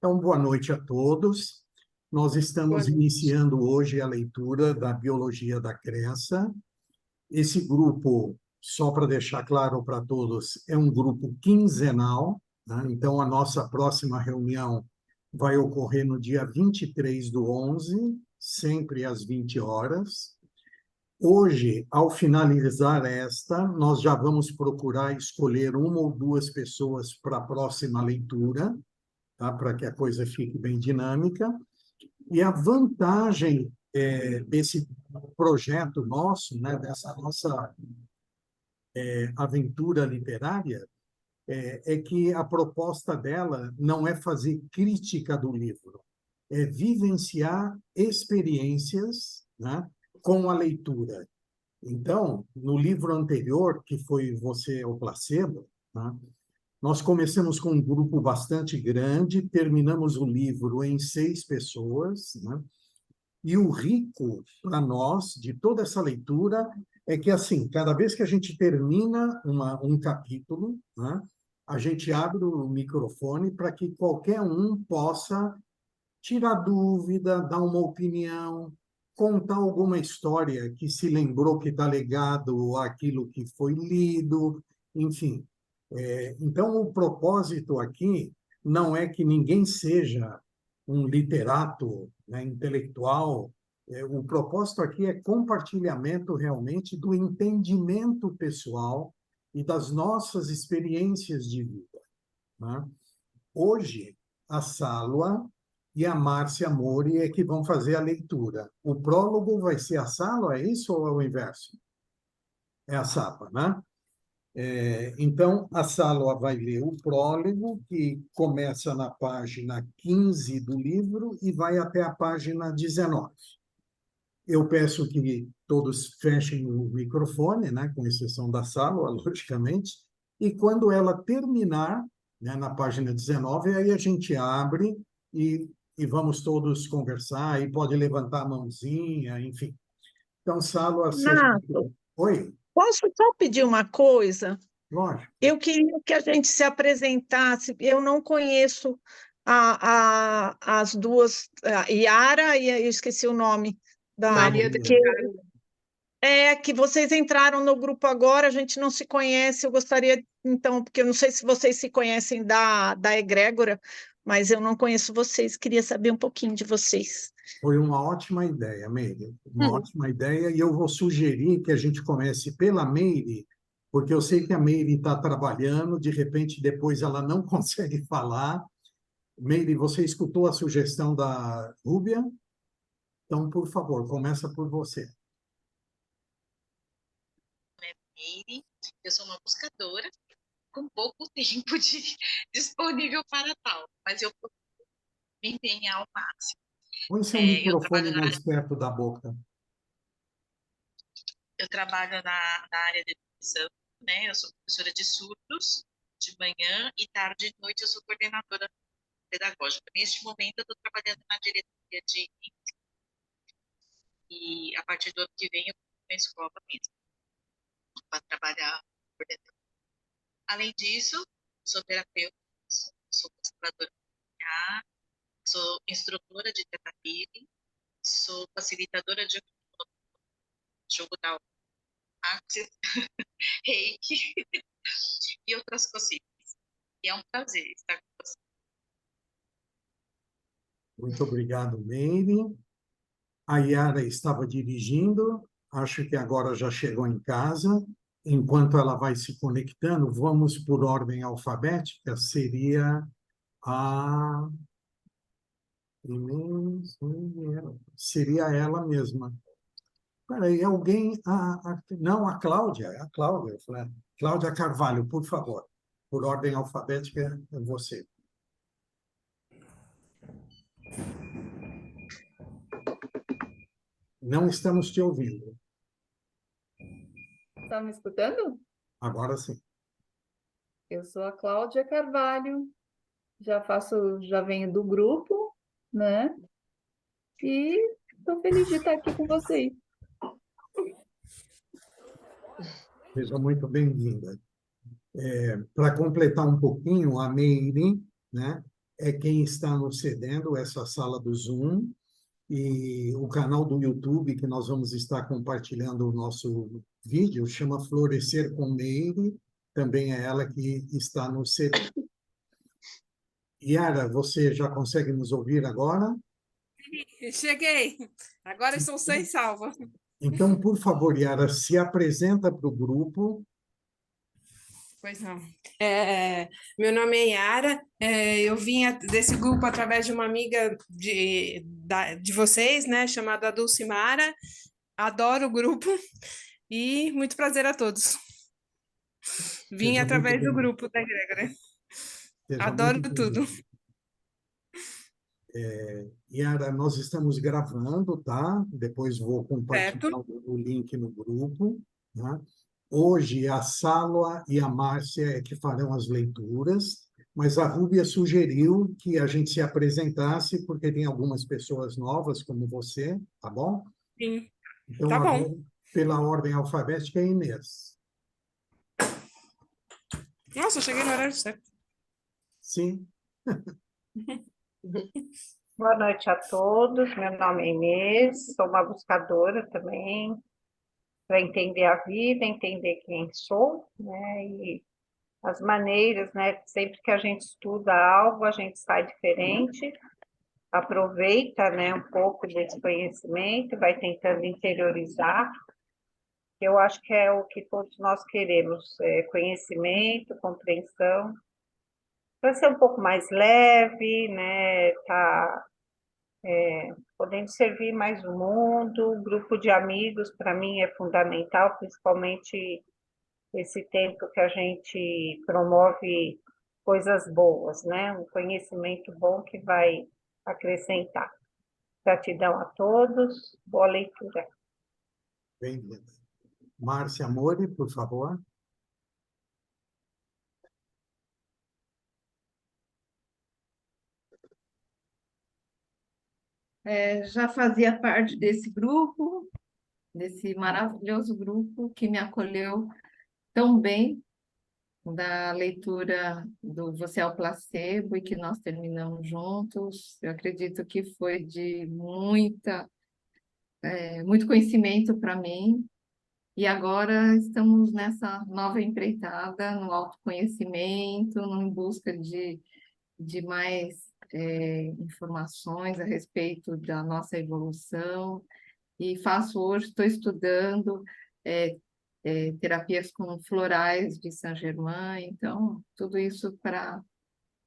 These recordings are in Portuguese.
Então, boa noite a todos. Nós Boa estamos noite. iniciando hoje a leitura da Biologia da Crença. Esse grupo, só para deixar claro para todos, é um grupo quinzenal, né? Então, a nossa próxima reunião vai ocorrer no dia 23/11, sempre às 20 horas. Hoje, ao finalizar esta, nós já vamos procurar escolher uma ou duas pessoas para a próxima leitura, tá? Para que a coisa fique bem dinâmica. E a vantagem desse projeto nosso, né, dessa nossa aventura literária, é que a proposta dela não é fazer crítica do livro, é vivenciar experiências, né, com a leitura. Então, no livro anterior, que foi Você é o Placebo, né, nós começamos com um grupo bastante grande, terminamos o livro em 6 pessoas, né? E o rico para nós de toda essa leitura é que, assim, cada vez que a gente termina um capítulo, né, a gente abre o microfone para que qualquer um possa tirar dúvida, dar uma opinião, contar alguma história que se lembrou que está ligado àquilo que foi lido, enfim. Então, o propósito aqui não é que ninguém seja um literato, né, intelectual. O propósito aqui é compartilhamento realmente do entendimento pessoal e das nossas experiências de vida, né? Hoje, a Sálua e a Márcia Mori é que vão fazer a leitura. O prólogo vai ser a Sálua, é isso ou é o inverso? É a Sapa, né? Então, a Sálua vai ler o prólogo, que começa na página 15 do livro e vai até a página 19. Eu peço que todos fechem o microfone, né, com exceção da Sálua, logicamente, e quando ela terminar, né, na página 19, aí a gente abre e vamos todos conversar, e pode levantar a mãozinha, enfim. Então, Sálua, seja... Renato, Oi, posso só pedir uma coisa? lógico. Eu queria que a gente se apresentasse. Eu não conheço as duas, a Yara e eu esqueci o nome da Maria del Maria. que Carmo. que vocês entraram no grupo agora. A gente não se conhece. Eu gostaria, então, porque eu não sei se vocês se conhecem da egrégora, mas eu não conheço vocês. Queria saber um pouquinho de vocês. Foi uma ótima ideia, Meire, uma ótima ideia, e eu vou sugerir que a gente comece pela Meire, porque eu sei que a Meire está trabalhando, de repente depois ela não consegue falar. Meire, você escutou a sugestão da Rúbia? Então, por favor, começa por você. Meire. Eu sou uma buscadora com pouco tempo disponível para tal, mas eu vou me empenhar ao máximo. Põe seu Eu microfone trabalho mais perto da boca. na área de educação, né? Eu sou professora de surdos de manhã e tarde e noite eu sou coordenadora pedagógica. Neste momento eu estou trabalhando na diretoria e a partir do ano que vem eu vou para a escola mesmo para trabalhar coordenadora. Além disso, sou terapeuta, sou conservadora, sou instrutora de Theta Healing, sou facilitadora de jogo da Axis, Reiki e outras coisinhas. E é um prazer estar com você. Muito obrigado, Meire. A Yara estava dirigindo, acho que agora já chegou em casa. Enquanto ela vai se conectando, vamos por ordem alfabética, seria a... Seria ela mesma. Peraí, alguém... não, a Cláudia, é a Cláudia. Cláudia Carvalho, por favor. Por ordem alfabética, é você. Não estamos te ouvindo. Está me escutando? Agora sim. Eu sou a Cláudia Carvalho, já venho do grupo, né? E estou feliz de estar aqui com vocês. Seja muito bem-vinda. Para completar um pouquinho, a Meire, né, é quem está nos cedendo essa sala do Zoom e o canal do YouTube que nós vamos estar compartilhando o nosso vídeo chama Florescer com Meire, também é ela que está nos cedendo. Yara, você já consegue nos ouvir agora? Cheguei. Agora estou sem salva. Então, por favor, Yara, se apresenta para o grupo. Pois não. Meu nome é Yara, eu vim desse grupo através de uma amiga de vocês, né, chamada Dulcimara. Adoro o grupo e muito prazer a todos. Vim Seja muito através do bem- grupo da Egrégora. seja Adoro muito tudo. bem-vinda. Yara, nós estamos gravando, tá? Depois vou compartilhar Certo? o link no grupo, tá? Hoje a Sálua e a Márcia é que farão as leituras, mas a Rúbia sugeriu que a gente se apresentasse, porque tem algumas pessoas novas como você, tá bom? Sim. Então, Tá bom. agora, pela ordem alfabética, é Inês. Nossa, eu cheguei no horário certo. Sim, Boa noite a todos. Meu nome é Inês, sou uma buscadora também, para entender a vida, entender quem sou, né? E as maneiras, né? Sempre que a gente estuda algo, a gente sai diferente, aproveita, né, um pouco desse conhecimento, vai tentando interiorizar. Eu acho que é o que todos nós queremos, conhecimento, compreensão, para ser um pouco mais leve, né? Tá podendo servir mais o mundo. O grupo de amigos, para mim, é fundamental, principalmente esse tempo que a gente promove coisas boas, né? Um conhecimento bom que vai acrescentar. Gratidão a todos, boa leitura. bem-vinda. Márcia Mori, por favor. Já fazia parte desse grupo, desse maravilhoso grupo que me acolheu tão bem, da leitura do Você é o Placebo e que nós terminamos juntos. Eu acredito que foi de muito conhecimento para mim. E agora estamos nessa nova empreitada, no autoconhecimento, em busca de mais informações a respeito da nossa evolução. E faço hoje, estou estudando é, terapias com florais de Saint-Germain, então, tudo isso para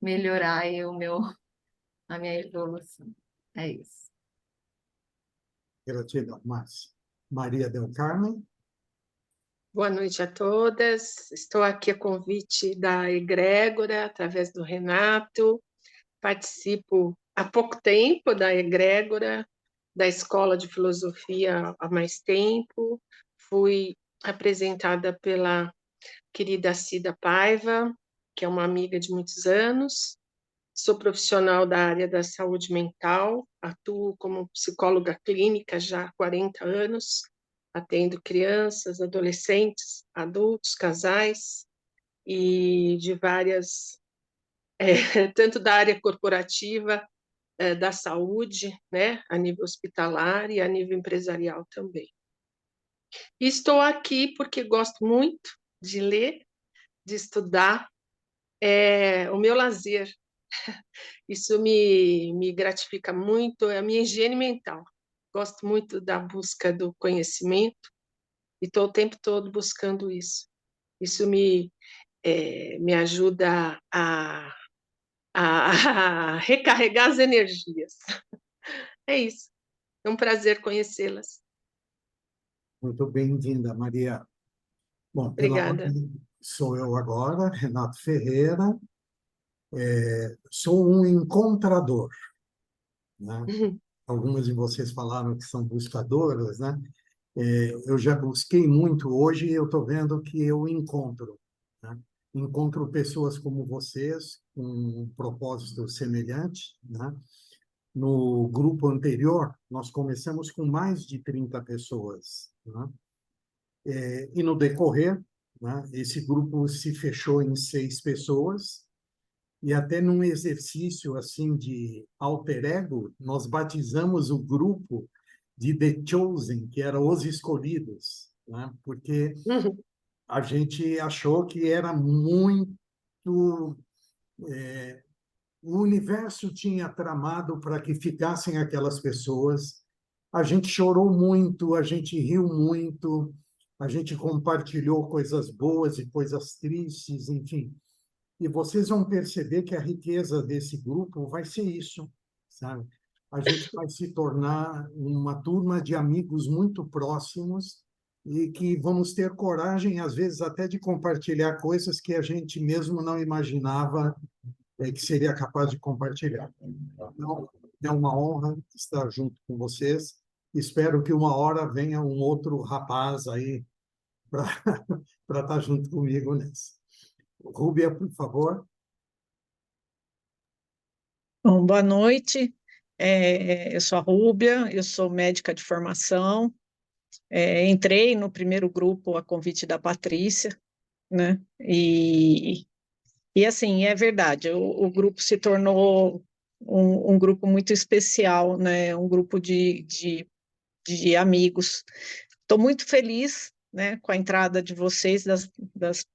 melhorar aí a minha evolução. É isso. Gratidão, Márcia. Maria del Carmen. Boa noite a todas. Estou aqui a convite da Egrégora, através do Renato. Participo há pouco tempo da Egrégora, da Escola de Filosofia há mais tempo. Fui apresentada pela querida Cida Paiva, que é uma amiga de muitos anos. Sou profissional da área da saúde mental, atuo como psicóloga clínica já há 40 anos, atendo crianças, adolescentes, adultos, casais, e de várias, tanto da área corporativa, da saúde, né, a nível hospitalar e a nível empresarial também. E estou aqui porque gosto muito de ler, de estudar, é o meu lazer. Isso me gratifica muito, é a minha higiene mental. Gosto muito da busca do conhecimento e estou o tempo todo buscando isso. Isso me ajuda a recarregar as energias. É isso. É um prazer conhecê-las. Muito bem-vinda, Maria. Bom, pela Obrigada. ordem, sou eu agora, Renato Ferreira. Sou um encontrador, né? Algumas de vocês falaram que são buscadoras, né? Eu já busquei muito, hoje eu estou vendo que eu encontro, né? Encontro pessoas como vocês, com um propósito semelhante, né? No grupo anterior, nós começamos com mais de 30 pessoas, né? E no decorrer, né, esse grupo se fechou em 6 pessoas, e até num exercício assim de alter ego, nós batizamos o grupo de The Chosen, que era Os Escolhidos, né? Porque Uhum. a gente achou que era muito... O universo tinha tramado para que ficassem aquelas pessoas. A gente chorou muito, a gente riu muito, a gente compartilhou coisas boas e coisas tristes, enfim. E vocês vão perceber que a riqueza desse grupo vai ser isso, sabe? A gente vai se tornar uma turma de amigos muito próximos e que vamos ter coragem, às vezes, até de compartilhar coisas que a gente mesmo não imaginava que seria capaz de compartilhar. Então, é uma honra estar junto com vocês. Espero que uma hora venha um outro rapaz aí para para estar junto comigo nessa. Rúbia, por favor. Bom, boa noite. Eu sou a Rúbia, eu sou médica de formação. Entrei no primeiro grupo a convite da Patrícia, né? E assim, é verdade, o grupo se tornou um grupo muito especial, né? Um grupo de amigos. Estou muito feliz, né, com a entrada de vocês, das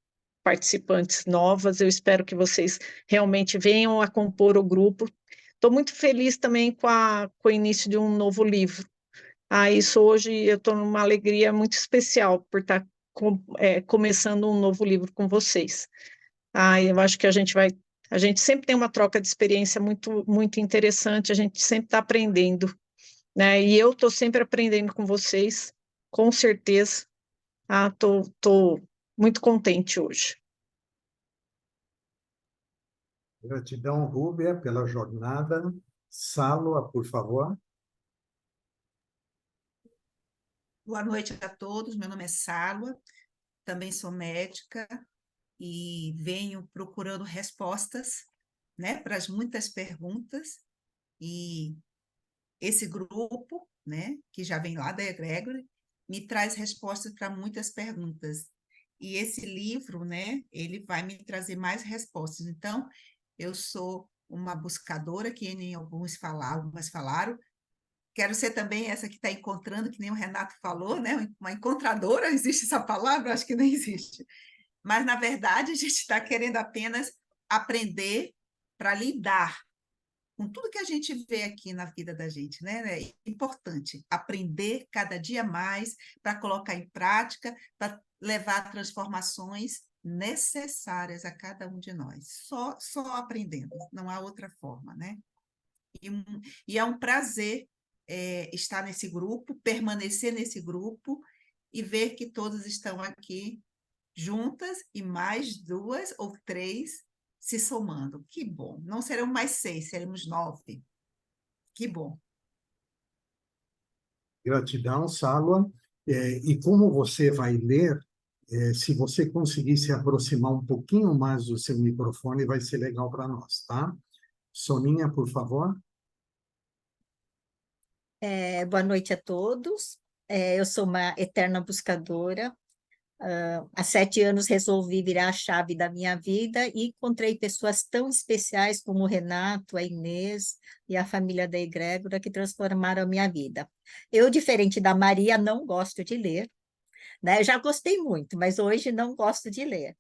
participantes novas. Eu espero que vocês realmente venham a compor o grupo. Estou muito feliz também com o início de um novo livro. Isso hoje eu estou numa alegria muito especial por estar começando um novo livro com vocês. Eu acho que a gente sempre tem uma troca de experiência muito, muito interessante, a gente sempre está aprendendo, né? E eu estou sempre aprendendo com vocês, com certeza. Tô muito contente hoje. Gratidão, Rúbia, pela jornada. Sálua, por favor. Boa noite a todos. Meu nome é Sálua, também sou médica e venho procurando respostas, né, para as muitas perguntas. E esse grupo, né, que já vem lá da Egrégora, me traz respostas para muitas perguntas. E esse livro, né, ele vai me trazer mais respostas. Então, eu sou uma buscadora, que nem algumas falaram. Quero ser também essa que está encontrando, que nem o Renato falou, né? Uma encontradora, existe essa palavra? Acho que não existe. Mas, na verdade, a gente está querendo apenas aprender para lidar com tudo que a gente vê aqui na vida da gente, né? É importante aprender cada dia mais para colocar em prática, para levar transformações necessárias a cada um de nós. Só aprendendo, não há outra forma, né? E é um prazer estar nesse grupo, permanecer nesse grupo e ver que todos estão aqui juntas e mais 2 ou 3 se somando. Que bom! Não serão mais 6, seremos 9. Que bom! Gratidão, Sálua. E como você vai ler, se você conseguir se aproximar um pouquinho mais do seu microfone, vai ser legal para nós, tá? Soninha, por favor. Boa noite a todos. Eu sou uma eterna buscadora. Há 7 anos resolvi virar a chave da minha vida e encontrei pessoas tão especiais como o Renato, a Inês e a família da Egrégora que transformaram a minha vida. Eu, diferente da Maria, não gosto de ler, né? Já gostei muito, mas hoje não gosto de ler.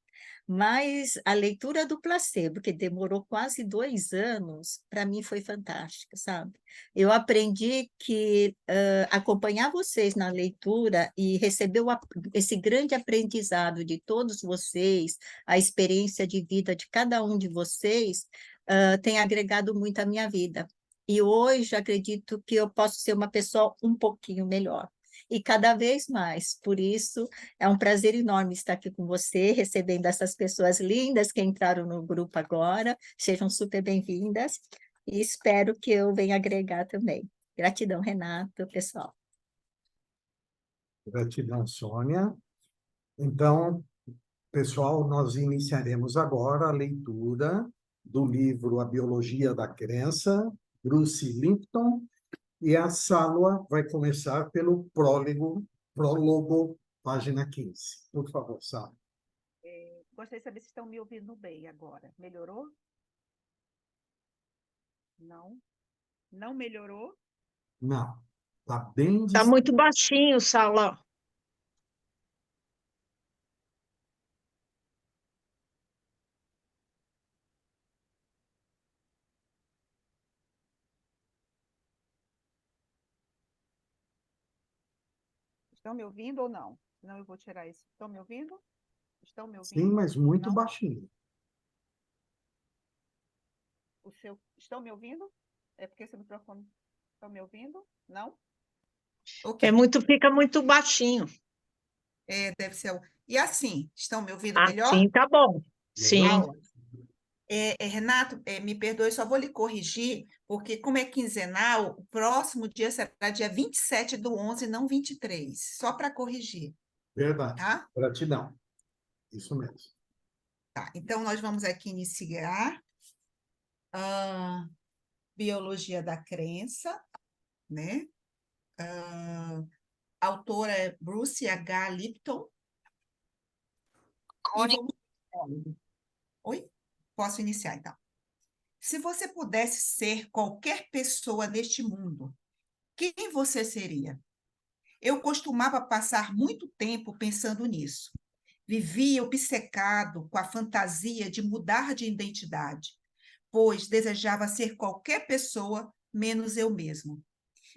Mas a leitura do placebo, que demorou quase 2 anos, para mim foi fantástica, sabe? Eu aprendi que acompanhar vocês na leitura e receber esse grande aprendizado de todos vocês, a experiência de vida de cada um de vocês, tem agregado muito à minha vida. E hoje acredito que eu posso ser uma pessoa um pouquinho melhor. E cada vez mais. Por isso, é um prazer enorme estar aqui com você, recebendo essas pessoas lindas que entraram no grupo agora. Sejam super bem-vindas e espero que eu venha agregar também. Gratidão, Renato, pessoal. Gratidão, Sônia. Então, pessoal, nós iniciaremos agora a leitura do livro A Biologia da Crença, Bruce Lipton, e a Sálua vai começar pelo prólogo, página 15. Por favor, Sálua. Gostaria de saber se estão me ouvindo bem agora. Melhorou? Não melhorou? Não. Está bem Está distante. muito baixinho, Sala. Estão me ouvindo ou não? Não, eu vou tirar isso. Estão me ouvindo? Estão me Sim, ouvindo? mas muito Não? baixinho. Estão me ouvindo? É porque esse microfone... Estão me ouvindo? Não? Fica muito baixinho. Deve ser... E assim, estão me ouvindo melhor? Assim tá bom. Sim. Melhor. Renato, me perdoe, só vou lhe corrigir, porque como é quinzenal, o próximo dia será dia 27/11, não 23, só para corrigir, Verdade. tá? Gratidão. Isso mesmo. Tá, então nós vamos aqui iniciar a Biologia da Crença, né? A autora é Bruce H. Lipton. Oi? Posso iniciar, então. Se você pudesse ser qualquer pessoa neste mundo, quem você seria? Eu costumava passar muito tempo pensando nisso. Vivia obcecado com a fantasia de mudar de identidade, pois desejava ser qualquer pessoa menos eu mesmo.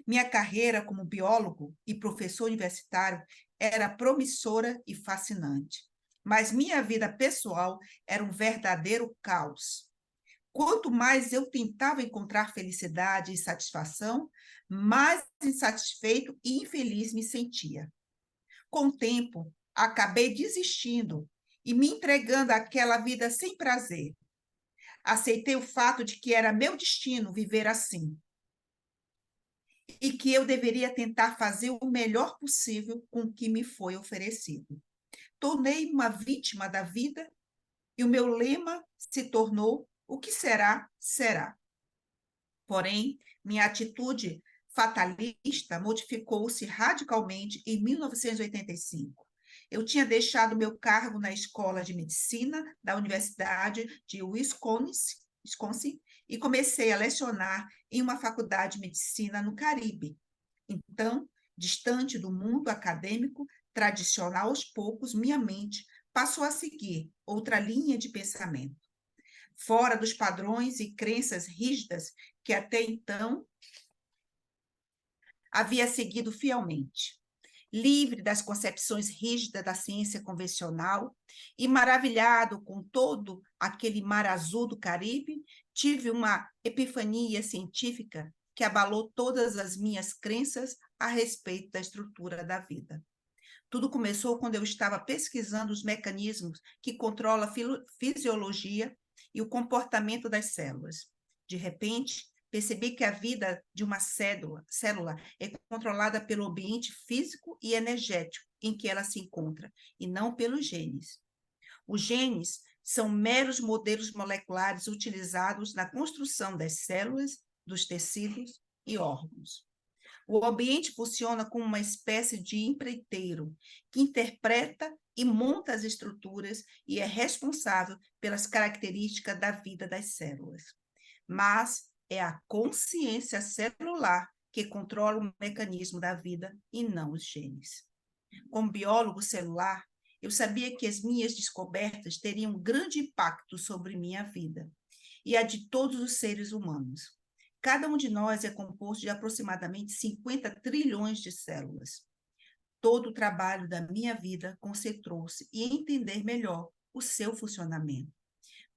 Minha carreira como biólogo e professor universitário era promissora e fascinante, mas minha vida pessoal era um verdadeiro caos. Quanto mais eu tentava encontrar felicidade e satisfação, mais insatisfeito e infeliz me sentia. Com o tempo, acabei desistindo e me entregando àquela vida sem prazer. Aceitei o fato de que era meu destino viver assim e que eu deveria tentar fazer o melhor possível com o que me foi oferecido. Tornei-me uma vítima da vida e o meu lema se tornou: o que será, será. Porém, minha atitude fatalista modificou-se radicalmente em 1985. Eu tinha deixado meu cargo na Escola de Medicina da Universidade de Wisconsin, e comecei a lecionar em uma faculdade de medicina no Caribe. Então, distante do mundo acadêmico tradicional, aos poucos, minha mente passou a seguir outra linha de pensamento. Fora dos padrões e crenças rígidas que até então havia seguido fielmente. Livre das concepções rígidas da ciência convencional e maravilhado com todo aquele mar azul do Caribe, tive uma epifania científica que abalou todas as minhas crenças a respeito da estrutura da vida. Tudo começou quando eu estava pesquisando os mecanismos que controlam a fisiologia e o comportamento das células. De repente, percebi que a vida de uma célula é controlada pelo ambiente físico e energético em que ela se encontra, e não pelos genes. Os genes são meros modelos moleculares utilizados na construção das células, dos tecidos e órgãos. O ambiente funciona como uma espécie de empreiteiro que interpreta e monta as estruturas e é responsável pelas características da vida das células. Mas é a consciência celular que controla o mecanismo da vida e não os genes. Como biólogo celular, eu sabia que as minhas descobertas teriam um grande impacto sobre minha vida e a de todos os seres humanos. Cada um de nós é composto de aproximadamente 50 trilhões de células. Todo o trabalho da minha vida concentrou-se em entender melhor o seu funcionamento,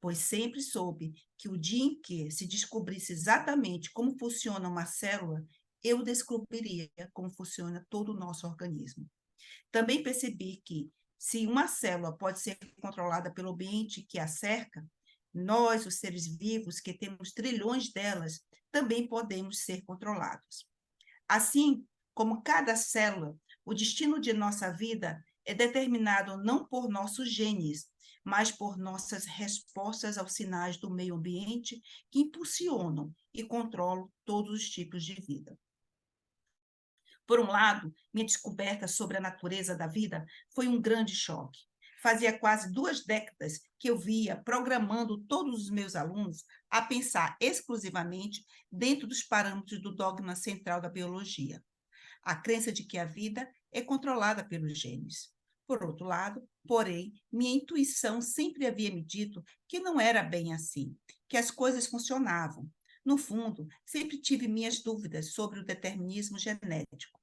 pois sempre soube que o dia em que se descobrisse exatamente como funciona uma célula, eu descobriria como funciona todo o nosso organismo. Também percebi que, se uma célula pode ser controlada pelo ambiente que a cerca, nós, os seres vivos, que temos trilhões delas, também podemos ser controlados. Assim como cada célula, o destino de nossa vida é determinado não por nossos genes, mas por nossas respostas aos sinais do meio ambiente que impulsionam e controlam todos os tipos de vida. Por um lado, minha descoberta sobre a natureza da vida foi um grande choque. Fazia quase 2 décadas que eu via programando todos os meus alunos a pensar exclusivamente dentro dos parâmetros do dogma central da biologia, a crença de que a vida é controlada pelos genes. Por outro lado, porém, minha intuição sempre havia me dito que não era bem assim, que as coisas funcionavam. No fundo, sempre tive minhas dúvidas sobre o determinismo genético.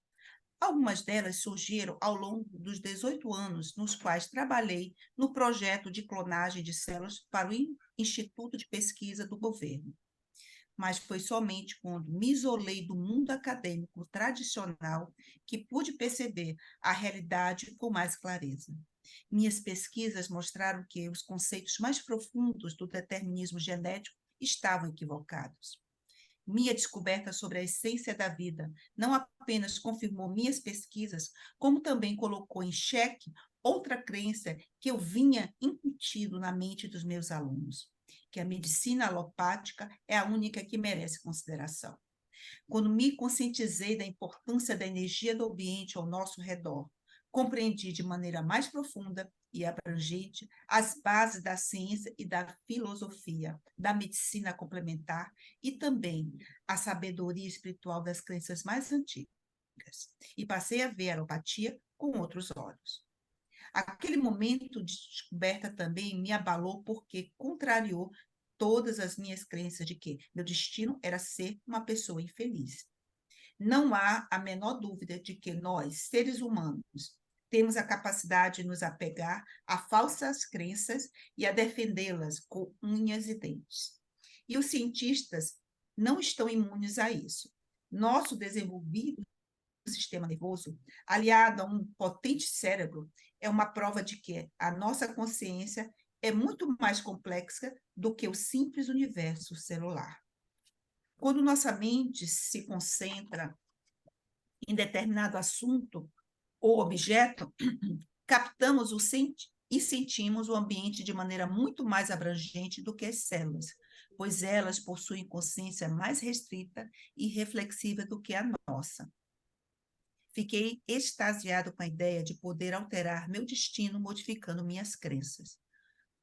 Algumas delas surgiram ao longo dos 18 anos nos quais trabalhei no projeto de clonagem de células para o Instituto de Pesquisa do Governo. Mas foi somente quando me isolei do mundo acadêmico tradicional que pude perceber a realidade com mais clareza. Minhas pesquisas mostraram que os conceitos mais profundos do determinismo genético estavam equivocados. Minha descoberta sobre a essência da vida não apenas confirmou minhas pesquisas, como também colocou em xeque outra crença que eu vinha incutindo na mente dos meus alunos, que a medicina alopática é a única que merece consideração. Quando me conscientizei da importância da energia do ambiente ao nosso redor, compreendi de maneira mais profunda e abrangente as bases da ciência e da filosofia, da medicina complementar e também a sabedoria espiritual das crenças mais antigas. E passei a ver a alopatia com outros olhos. Aquele momento de descoberta também me abalou porque contrariou todas as minhas crenças de que meu destino era ser uma pessoa infeliz. Não há a menor dúvida de que nós, seres humanos, temos a capacidade de nos apegar a falsas crenças e a defendê-las com unhas e dentes. E os cientistas não estão imunes a isso. Nosso desenvolvido sistema nervoso, aliado a um potente cérebro, é uma prova de que a nossa consciência é muito mais complexa do que o simples universo celular. Quando nossa mente se concentra em determinado assunto ou objeto, captamos e sentimos o ambiente de maneira muito mais abrangente do que as células, pois elas possuem consciência mais restrita e reflexiva do que a nossa. Fiquei extasiado com a ideia de poder alterar meu destino modificando minhas crenças.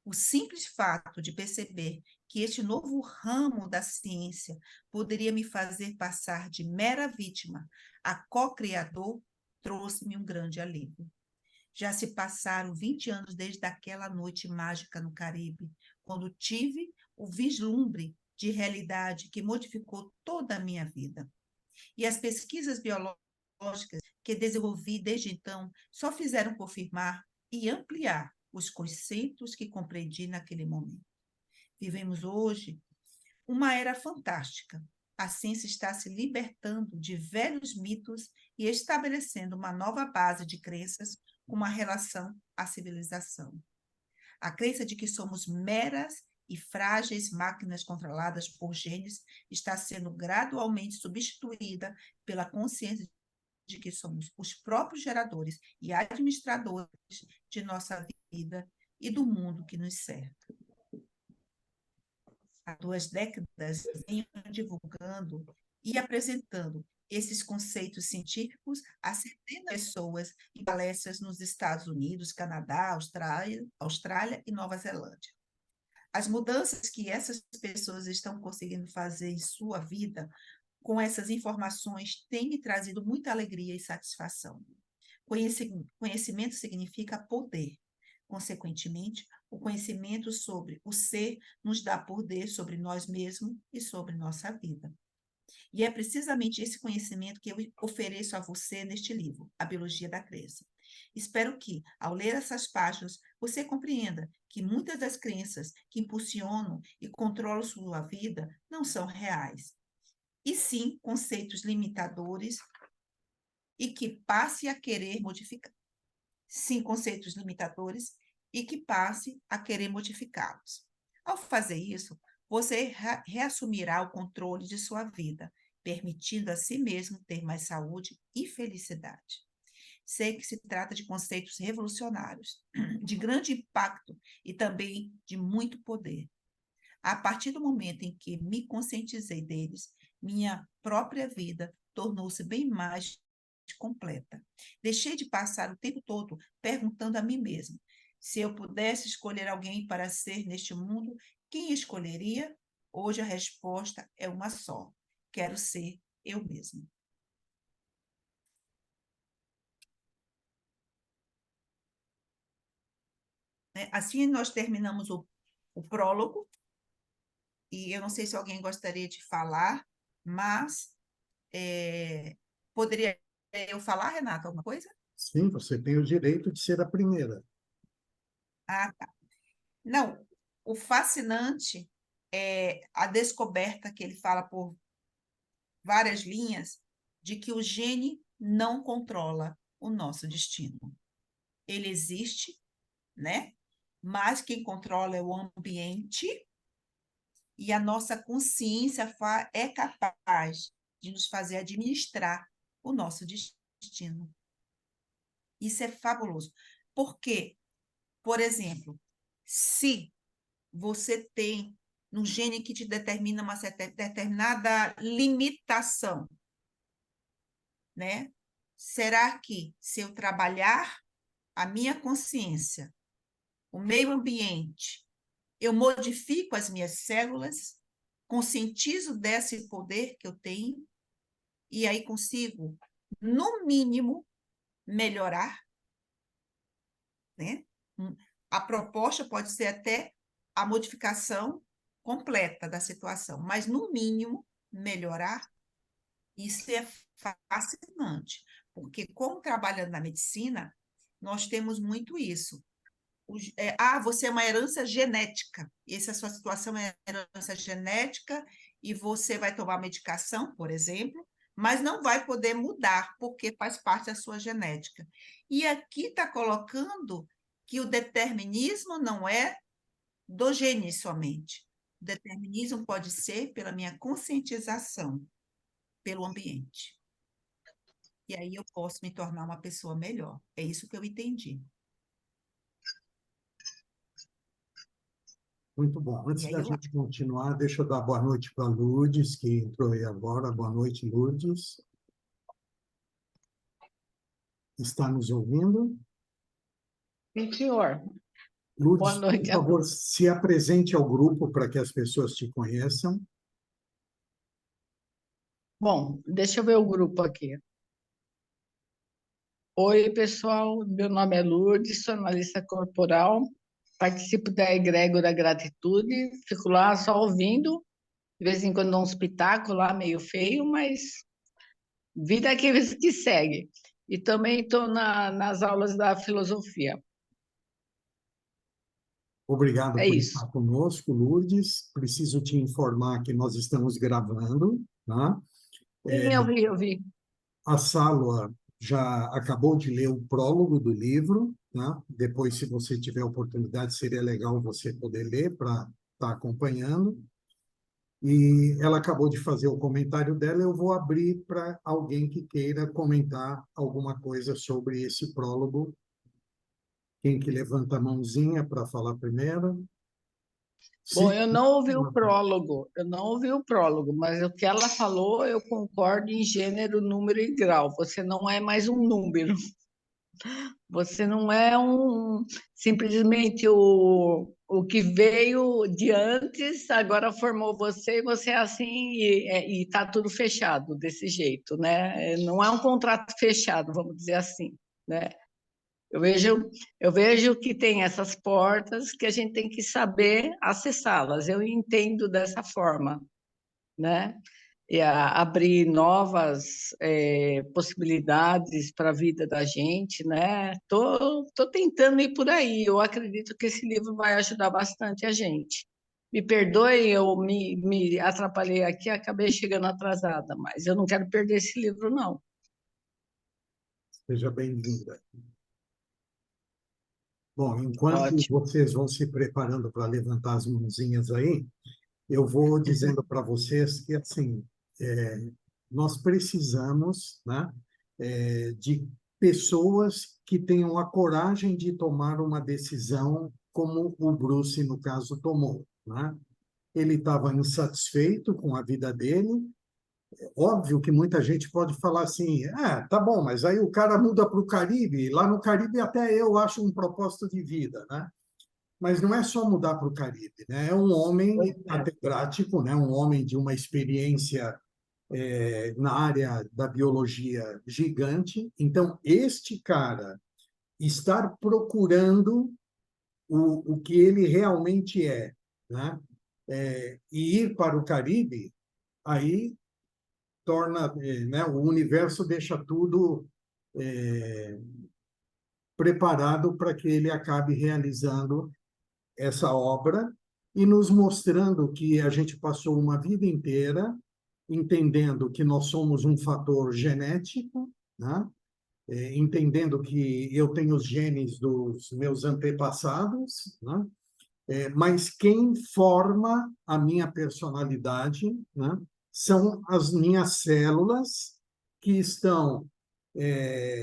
O simples fato de perceber que este novo ramo da ciência poderia me fazer passar de mera vítima a co-criador trouxe-me um grande alívio. Já se passaram 20 anos desde aquela noite mágica no Caribe, quando tive o vislumbre de realidade que modificou toda a minha vida. E as pesquisas biológicas que desenvolvi desde então só fizeram confirmar e ampliar os conceitos que compreendi naquele momento. Vivemos hoje uma era fantástica. A ciência está se libertando de velhos mitos e estabelecendo uma nova base de crenças com uma relação à civilização. A crença de que somos meras e frágeis máquinas controladas por genes está sendo gradualmente substituída pela consciência de que somos os próprios geradores e administradores de nossa vida e do mundo que nos cerca. Há 2 décadas venho divulgando e apresentando esses conceitos científicos a centenas de pessoas em palestras nos Estados Unidos, Canadá, Austrália e Nova Zelândia. As mudanças que essas pessoas estão conseguindo fazer em sua vida com essas informações têm me trazido muita alegria e satisfação. Conhecimento significa poder. Consequentemente, o conhecimento sobre o ser nos dá poder sobre nós mesmos e sobre nossa vida. E é precisamente esse conhecimento que eu ofereço a você neste livro, A Biologia da Crença. Espero que, ao ler essas páginas, você compreenda que muitas das crenças que impulsionam e controlam sua vida não são reais, e sim conceitos limitadores e que passe a querer modificar. Sim, conceitos limitadores e que passe a querer modificá-los. Ao fazer isso, você reassumirá o controle de sua vida, permitindo a si mesmo ter mais saúde e felicidade. Sei que se trata de conceitos revolucionários, de grande impacto e também de muito poder. A partir do momento em que me conscientizei deles, minha própria vida tornou-se bem mais completa. Deixei de passar o tempo todo perguntando a mim mesma Se eu pudesse escolher alguém para ser neste mundo, quem escolheria? Hoje a resposta é uma só: quero ser eu mesma. Assim nós terminamos o prólogo, e eu não sei se alguém gostaria de falar, mas poderia eu falar, Renata, alguma coisa? Sim, você tem o direito de ser a primeira. Ah, tá. Não, o fascinante é a descoberta que ele fala por várias linhas de que o gene não controla o nosso destino. Ele existe, né? Mas quem controla é o ambiente, e a nossa consciência é capaz de nos fazer administrar o nosso destino. Isso é fabuloso. Por quê? Por exemplo, se você tem um gene que te determina uma determinada limitação, né? Será que, se eu trabalhar a minha consciência, o meio ambiente, eu modifico as minhas células, conscientizo desse poder que eu tenho, e aí consigo, no mínimo, melhorar, né? A proposta pode ser até a modificação completa da situação, mas, no mínimo, melhorar. Isso é fascinante, porque, como trabalhando na medicina, nós temos muito isso. Você é uma herança genética, essa sua situação é herança genética, e você vai tomar medicação, por exemplo, mas não vai poder mudar, porque faz parte da sua genética. E aqui está colocando que o determinismo não é do gene somente. O determinismo pode ser pela minha conscientização, pelo ambiente. E aí eu posso me tornar uma pessoa melhor. É isso que eu entendi. Muito bom. Antes E aí da eu gente continuar, deixa eu dar boa noite para a Lourdes, que entrou aí agora. Boa noite, Lourdes. Está nos ouvindo? Sim, senhor. Lourdes, Boa noite por a favor, todos. se apresente ao grupo para que as pessoas te conheçam. Bom, deixa eu ver o grupo aqui. Oi, pessoal. Meu nome é Lourdes, sou analista corporal, participo da Egrégora Gratitude, fico lá só ouvindo, de vez em quando dou um espetáculo lá, meio feio, mas vida que segue. E também estou nas aulas da filosofia. Obrigado É por isso. estar conosco, Lourdes. Preciso te informar que nós estamos gravando, tá? Sim, eu vi. A Sálua já acabou de ler o prólogo do livro, tá? Depois, se você tiver oportunidade, seria legal você poder ler para estar acompanhando. E ela acabou de fazer o comentário dela, eu vou abrir para alguém que queira comentar alguma coisa sobre esse prólogo. Quem que levanta a mãozinha para falar primeiro? Bom, Se... eu não ouvi o prólogo, mas o que ela falou, eu concordo em gênero, número e grau. Você não é mais um número. Você não é simplesmente o que veio de antes, agora formou você e você é assim e está tudo fechado desse jeito, né? Não é um contrato fechado, vamos dizer assim, né? Eu vejo que tem essas portas que a gente tem que saber acessá-las. Eu entendo dessa forma, né? E abrir novas possibilidades para a vida da gente, né? Tô tentando ir por aí. Eu acredito que esse livro vai ajudar bastante a gente. Me perdoe, eu me atrapalhei aqui, acabei chegando atrasada, mas eu não quero perder esse livro, não. Seja bem-vinda. Bom, enquanto Ótimo. vocês vão se preparando para levantar as mãozinhas aí, eu vou dizendo para vocês que, assim, nós precisamos, né, de pessoas que tenham a coragem de tomar uma decisão como o Bruce, no caso, tomou, né? Ele estava insatisfeito com a vida dele, Óbvio que muita gente pode falar assim, tá bom, mas aí o cara muda para o Caribe, lá no Caribe até eu acho um propósito de vida, né? Mas não é só mudar para o Caribe, né? É um homem catedrático, né? Um homem de uma experiência na área da biologia gigante. Então, este cara estar procurando o que ele realmente é, né? E ir para o Caribe, aí torna, né? O universo deixa tudo preparado para que ele acabe realizando essa obra e nos mostrando que a gente passou uma vida inteira entendendo que nós somos um fator genético, né? Entendendo que eu tenho os genes dos meus antepassados, né? Mas quem forma a minha personalidade, né? São as minhas células que estão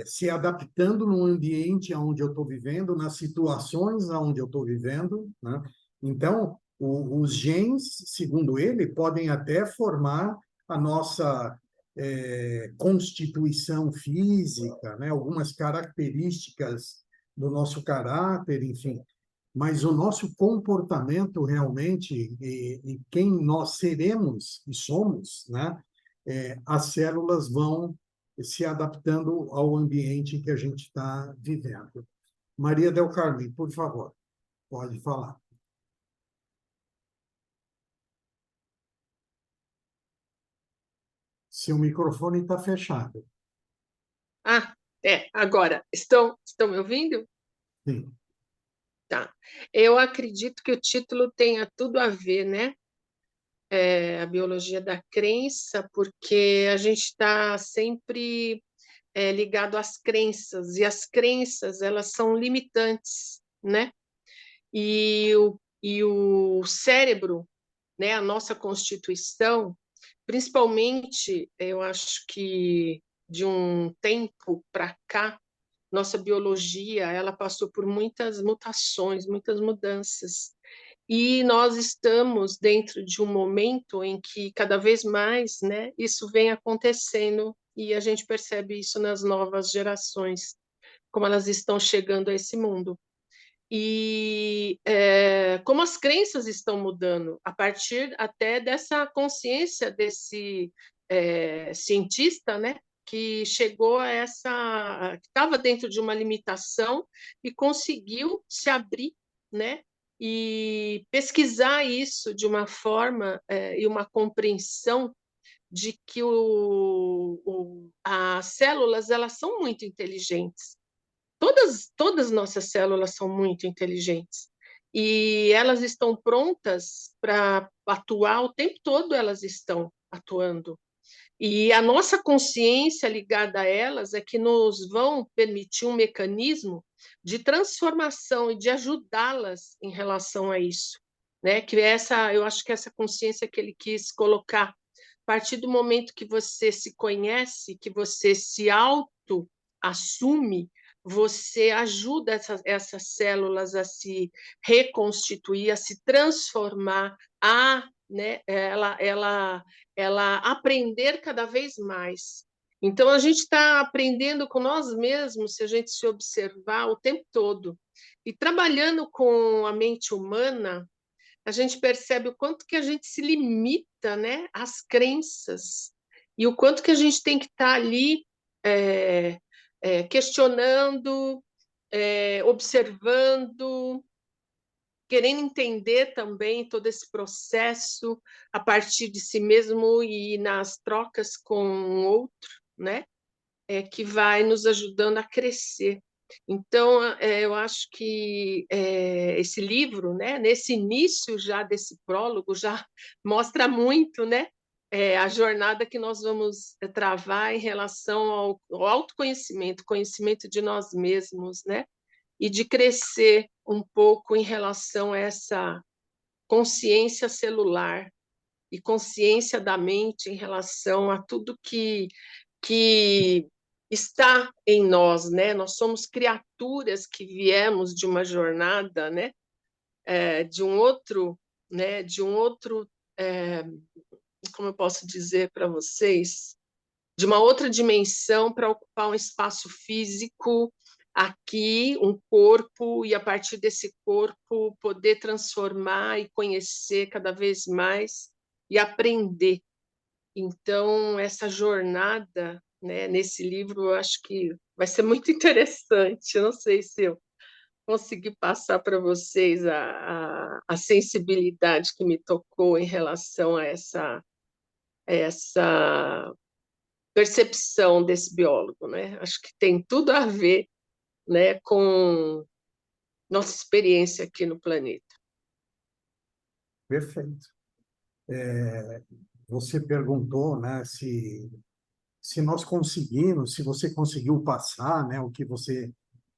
se adaptando no ambiente onde eu estou vivendo, nas situações onde eu estou vivendo, né? Então, os genes, segundo ele, podem até formar a nossa constituição física, né? Algumas características do nosso caráter, enfim. Mas o nosso comportamento realmente e quem nós seremos e somos, né? As células vão se adaptando ao ambiente que a gente está vivendo. Maria Del Carmen, por favor, pode falar. Seu microfone está fechado. Agora, estão me ouvindo? Sim. Tá. Eu acredito que o título tenha tudo a ver, né? A biologia da crença, porque a gente está sempre ligado às crenças, e as crenças, elas são limitantes, né? E o cérebro, né, a nossa constituição, principalmente, eu acho que de um tempo para cá, nossa biologia, ela passou por muitas mutações, muitas mudanças. E nós estamos dentro de um momento em que cada vez mais, né, isso vem acontecendo e a gente percebe isso nas novas gerações, como elas estão chegando a esse mundo. E como as crenças estão mudando, a partir até dessa consciência desse cientista, né, que chegou a que estava dentro de uma limitação e conseguiu se abrir, né, e pesquisar isso de uma forma e uma compreensão de que as células, elas são muito inteligentes. Todas nossas células são muito inteligentes e elas estão prontas para atuar o tempo todo, elas estão atuando. E a nossa consciência ligada a elas é que nos vão permitir um mecanismo de transformação e de ajudá-las em relação a isso, né? Que eu acho que essa consciência que ele quis colocar, a partir do momento que você se conhece, que você se auto-assume, você ajuda essas células a se reconstituir, a se transformar, né, ela aprender cada vez mais. Então, a gente está aprendendo com nós mesmos, se a gente se observar o tempo todo. E trabalhando com a mente humana, a gente percebe o quanto que a gente se limita, né, às crenças, e o quanto que a gente tem que estar ali questionando, observando, querendo entender também todo esse processo a partir de si mesmo e nas trocas com o outro, né? Que vai nos ajudando a crescer. Então, eu acho que esse livro, né, nesse início já desse prólogo, já mostra muito, né, a jornada que nós vamos travar em relação ao autoconhecimento, conhecimento de nós mesmos, né, e de crescer um pouco em relação a essa consciência celular e consciência da mente em relação a tudo que está em nós, né? Nós somos criaturas que viemos de uma jornada, né? De um outro como eu posso dizer para vocês, de uma outra dimensão para ocupar um espaço físico aqui, um corpo, e a partir desse corpo poder transformar e conhecer cada vez mais e aprender. Então, essa jornada, né, nesse livro, eu acho que vai ser muito interessante. Eu não sei se eu consegui passar para vocês a sensibilidade que me tocou em relação a essa percepção desse biólogo, né? Acho que tem tudo a ver, né, com nossa experiência aqui no planeta. Perfeito. Você perguntou, né, se nós conseguimos, se você conseguiu passar, né, o que você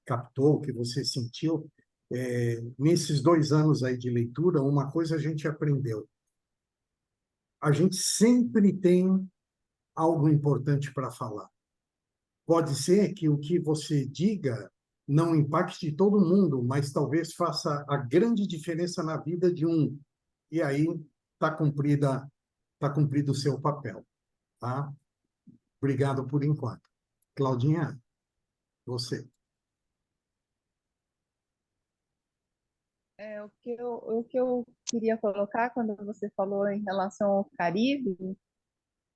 captou, o que você sentiu. Nesses 2 anos aí de leitura, uma coisa a gente aprendeu. A gente sempre tem algo importante para falar. Pode ser que o que você diga não impacte todo mundo, mas talvez faça a grande diferença na vida de um. E aí está cumprido o seu papel, tá? Obrigado por enquanto. Claudinha, você. O que eu queria colocar quando você falou em relação ao Caribe,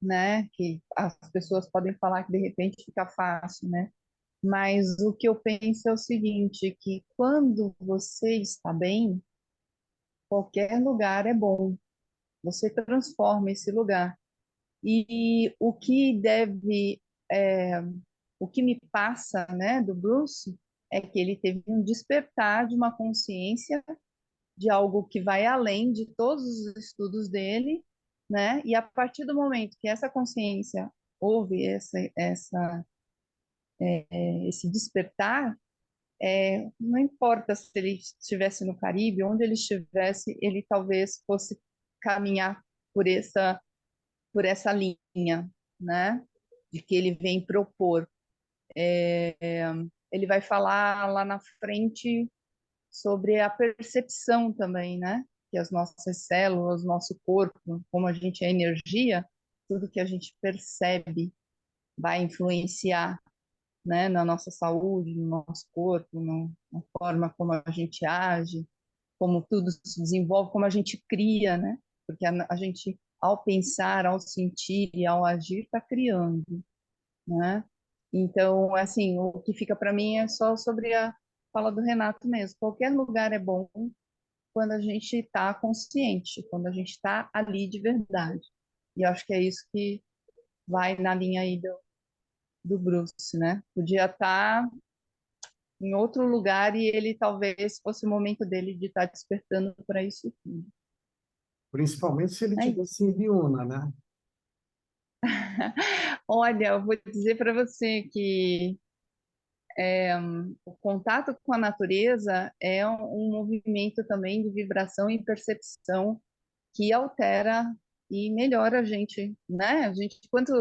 né, que as pessoas podem falar que de repente fica fácil, né? Mas o que eu penso é o seguinte, que quando você está bem, qualquer lugar é bom. Você transforma esse lugar. E é, o que me passa, né, do Bruce é que ele teve um despertar de uma consciência de algo que vai além de todos os estudos dele, né? E a partir do momento que essa consciência houve esse despertar, não importa se ele estivesse no Caribe, onde ele estivesse, ele talvez fosse caminhar por essa linha, né? De que ele vem propor. Ele vai falar lá na frente sobre a percepção também, né? Que as nossas células, nosso corpo, como a gente é energia, tudo que a gente percebe vai influenciar, né, na nossa saúde, no nosso corpo, na forma como a gente age, como tudo se desenvolve, como a gente cria, né? Porque a gente, ao pensar, ao sentir e ao agir, está criando, né? Então, assim, o que fica para mim é só sobre a fala do Renato mesmo. Qualquer lugar é bom quando a gente está consciente, quando a gente está ali de verdade. E eu acho que é isso que vai na linha aí do Bruce, né? Podia estar em outro lugar e ele talvez fosse o momento dele de estar despertando para isso tudo. Principalmente se ele É tivesse em Biúna, né? Olha, eu vou dizer para você que o contato com a natureza é um movimento também de vibração e percepção que altera e melhora a gente, né? A gente, quanto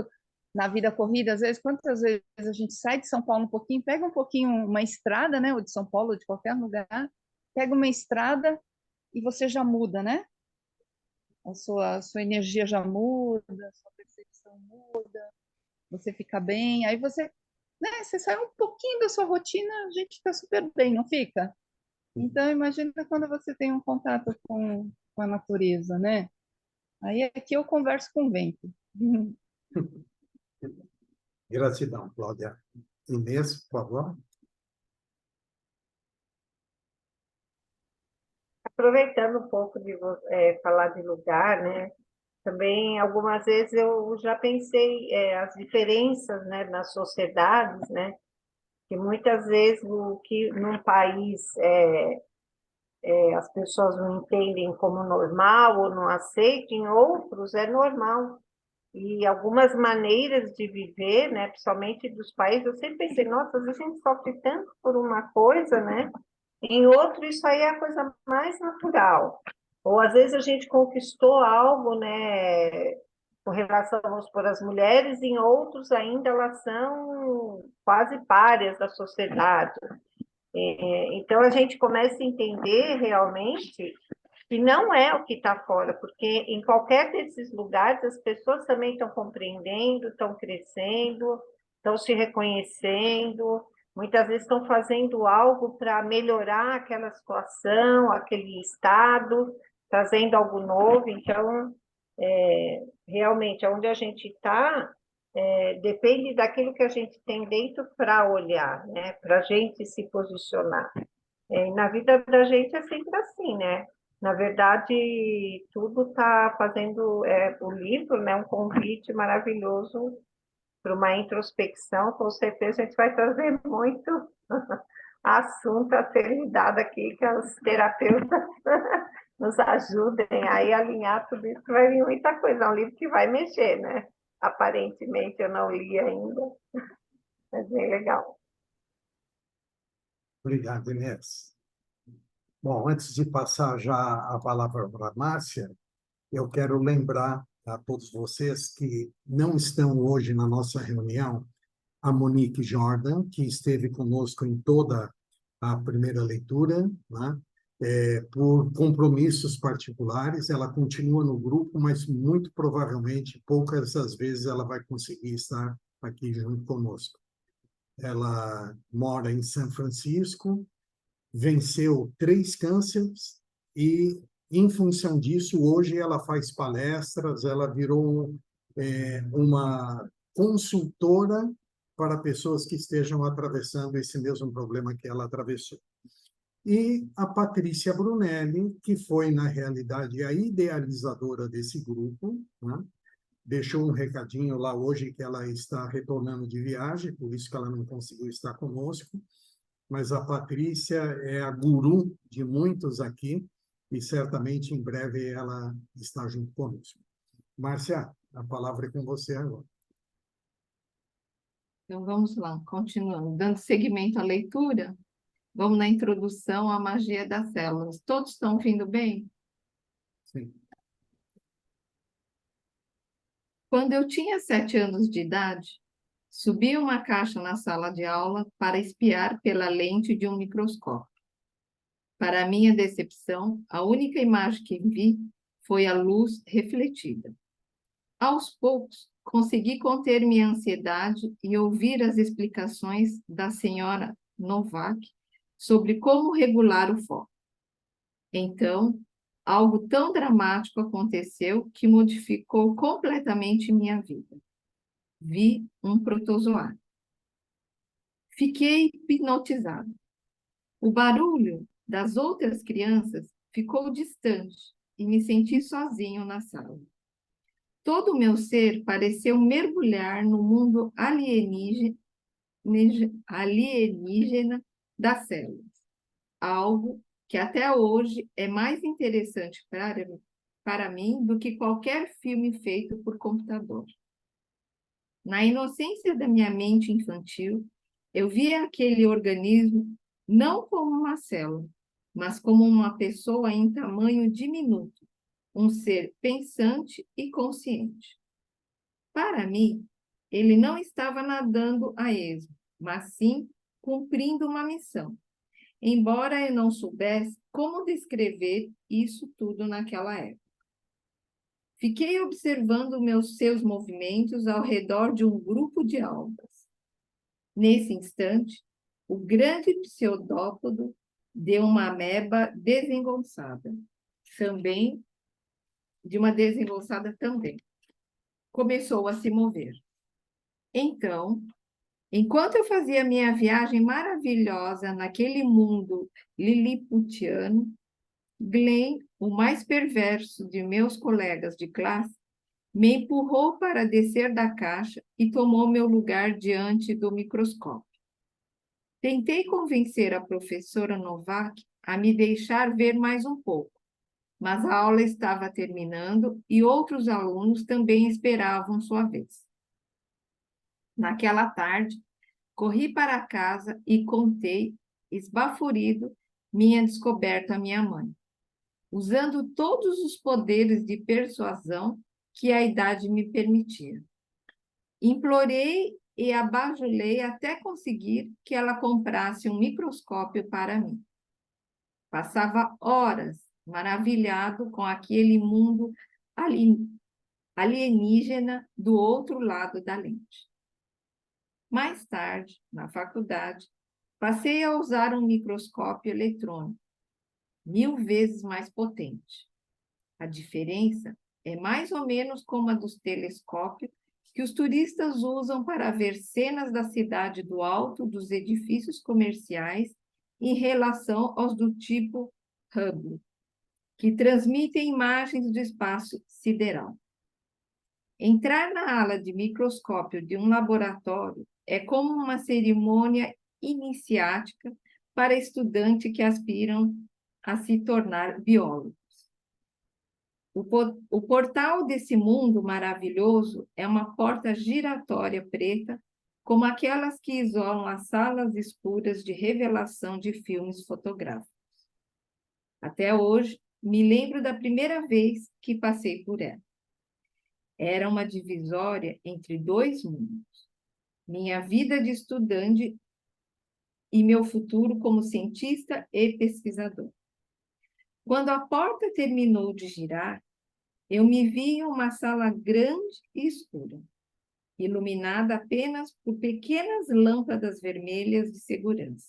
na vida corrida, às vezes, quantas vezes a gente sai de São Paulo um pouquinho, pega um pouquinho uma estrada, né? Ou de São Paulo, ou de qualquer lugar, pega uma estrada e você já muda, né? A sua energia já muda, a sua percepção muda, você fica bem, aí você, né? Você sai um pouquinho da sua rotina, a gente fica super bem, não fica? Então, imagina quando você tem um contato com a natureza, né? Aí aqui eu converso com o vento. Gratidão, Cláudia. Inês, por favor. Aproveitando um pouco de falar de lugar, né? Também algumas vezes eu já pensei as diferenças, né, nas sociedades, né? Que muitas vezes o que num país as pessoas não entendem como normal ou não aceitam, em outros é normal. E algumas maneiras de viver, né, principalmente dos países, eu sempre pensei, nossa, a gente sofre tanto por uma coisa, né? Em outro, isso aí é a coisa mais natural. Ou às vezes a gente conquistou algo, né, com relação, vamos supor, às mulheres, em outros ainda elas são quase párias da sociedade. Então a gente começa a entender realmente que não é o que está fora, porque em qualquer desses lugares as pessoas também estão compreendendo, estão crescendo, estão se reconhecendo, muitas vezes estão fazendo algo para melhorar aquela situação, aquele estado, trazendo algo novo. Então, realmente, onde a gente está, depende daquilo que a gente tem dentro para olhar, né? Para a gente se posicionar. Na vida da gente é sempre assim, né? Na verdade, tudo está fazendo o livro, né? Um convite maravilhoso para uma introspecção. Com certeza a gente vai trazer muito assunto a ser lidado aqui, que os terapeutas nos ajudem aí a alinhar tudo isso, que vai vir muita coisa. É um livro que vai mexer, né? Aparentemente eu não li ainda, mas bem legal. Obrigado, Inês. Bom, antes de passar já a palavra para a Márcia, eu quero lembrar a todos vocês que não estão hoje na nossa reunião a Monique Jordan, que esteve conosco em toda a primeira leitura, né? Por compromissos particulares, ela continua no grupo, mas muito provavelmente, poucas das vezes, ela vai conseguir estar aqui junto conosco. Ela mora em São Francisco, venceu 3 cânceres e, em função disso, hoje ela faz palestras, ela virou uma consultora para pessoas que estejam atravessando esse mesmo problema que ela atravessou. E a Patrícia Brunelli, que foi, na realidade, a idealizadora desse grupo, né? Deixou um recadinho lá hoje que ela está retornando de viagem, por isso que ela não conseguiu estar conosco, mas a Patrícia é a guru de muitos aqui e certamente em breve ela está junto conosco. Márcia, a palavra é com você agora. Então, vamos lá, continuando. Dando seguimento à leitura, vamos na introdução à magia das células. Todos estão ouvindo bem? Sim. Quando eu tinha 7 anos de idade, subi uma caixa na sala de aula para espiar pela lente de um microscópio. Para minha decepção, a única imagem que vi foi a luz refletida. Aos poucos, consegui conter minha ansiedade e ouvir as explicações da senhora Novak sobre como regular o foco. Então, algo tão dramático aconteceu que modificou completamente minha vida. Vi um protozoário. Fiquei hipnotizado. O barulho das outras crianças ficou distante e me senti sozinho na sala. Todo o meu ser pareceu mergulhar no mundo alienígena das células, algo que até hoje é mais interessante para mim do que qualquer filme feito por computador. Na inocência da minha mente infantil, eu via aquele organismo não como uma célula, mas como uma pessoa em tamanho diminuto, um ser pensante e consciente. Para mim, ele não estava nadando a esmo, mas sim cumprindo uma missão, embora eu não soubesse como descrever isso tudo naquela época. Fiquei observando seus movimentos ao redor de um grupo de algas. Nesse instante, o grande pseudópodo deu uma ameba desengonçada, também de uma desengonçada também. Começou a se mover. Então, enquanto eu fazia minha viagem maravilhosa naquele mundo liliputiano, Glenn, o mais perverso de meus colegas de classe, me empurrou para descer da caixa e tomou meu lugar diante do microscópio. Tentei convencer a professora Novak a me deixar ver mais um pouco, mas a aula estava terminando e outros alunos também esperavam sua vez. Naquela tarde, corri para casa e contei, esbaforido, minha descoberta à minha mãe, usando todos os poderes de persuasão que a idade me permitia. Implorei e a bajulei até conseguir que ela comprasse um microscópio para mim. Passava horas maravilhado com aquele mundo alienígena do outro lado da lente. Mais tarde, na faculdade, passei a usar um microscópio eletrônico, 1000 vezes mais potente. A diferença é mais ou menos como a dos telescópios que os turistas usam para ver cenas da cidade do alto dos edifícios comerciais em relação aos do tipo Hubble, que transmitem imagens do espaço sideral. Entrar na ala de microscópio de um laboratório é como uma cerimônia iniciática para estudantes que aspiram a se tornar biólogos. O portal desse mundo maravilhoso é uma porta giratória preta, como aquelas que isolam as salas escuras de revelação de filmes fotográficos. Até hoje, me lembro da primeira vez que passei por ela. Era uma divisória entre 2 mundos. Minha vida de estudante e meu futuro como cientista e pesquisador. Quando a porta terminou de girar, eu me vi em uma sala grande e escura, iluminada apenas por pequenas lâmpadas vermelhas de segurança.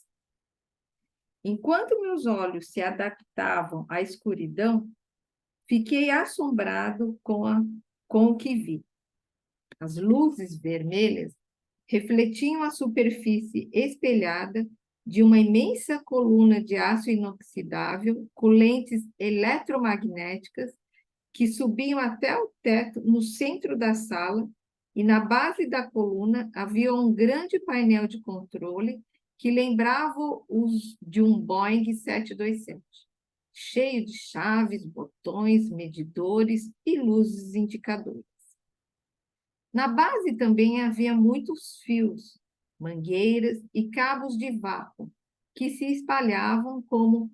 Enquanto meus olhos se adaptavam à escuridão, fiquei assombrado com o que vi. As luzes vermelhas refletiam a superfície espelhada de uma imensa coluna de aço inoxidável com lentes eletromagnéticas que subiam até o teto no centro da sala, e na base da coluna havia um grande painel de controle que lembrava os de um Boeing 727, cheio de chaves, botões, medidores e luzes indicadoras. Na base também havia muitos fios, mangueiras e cabos de vácuo que se espalhavam como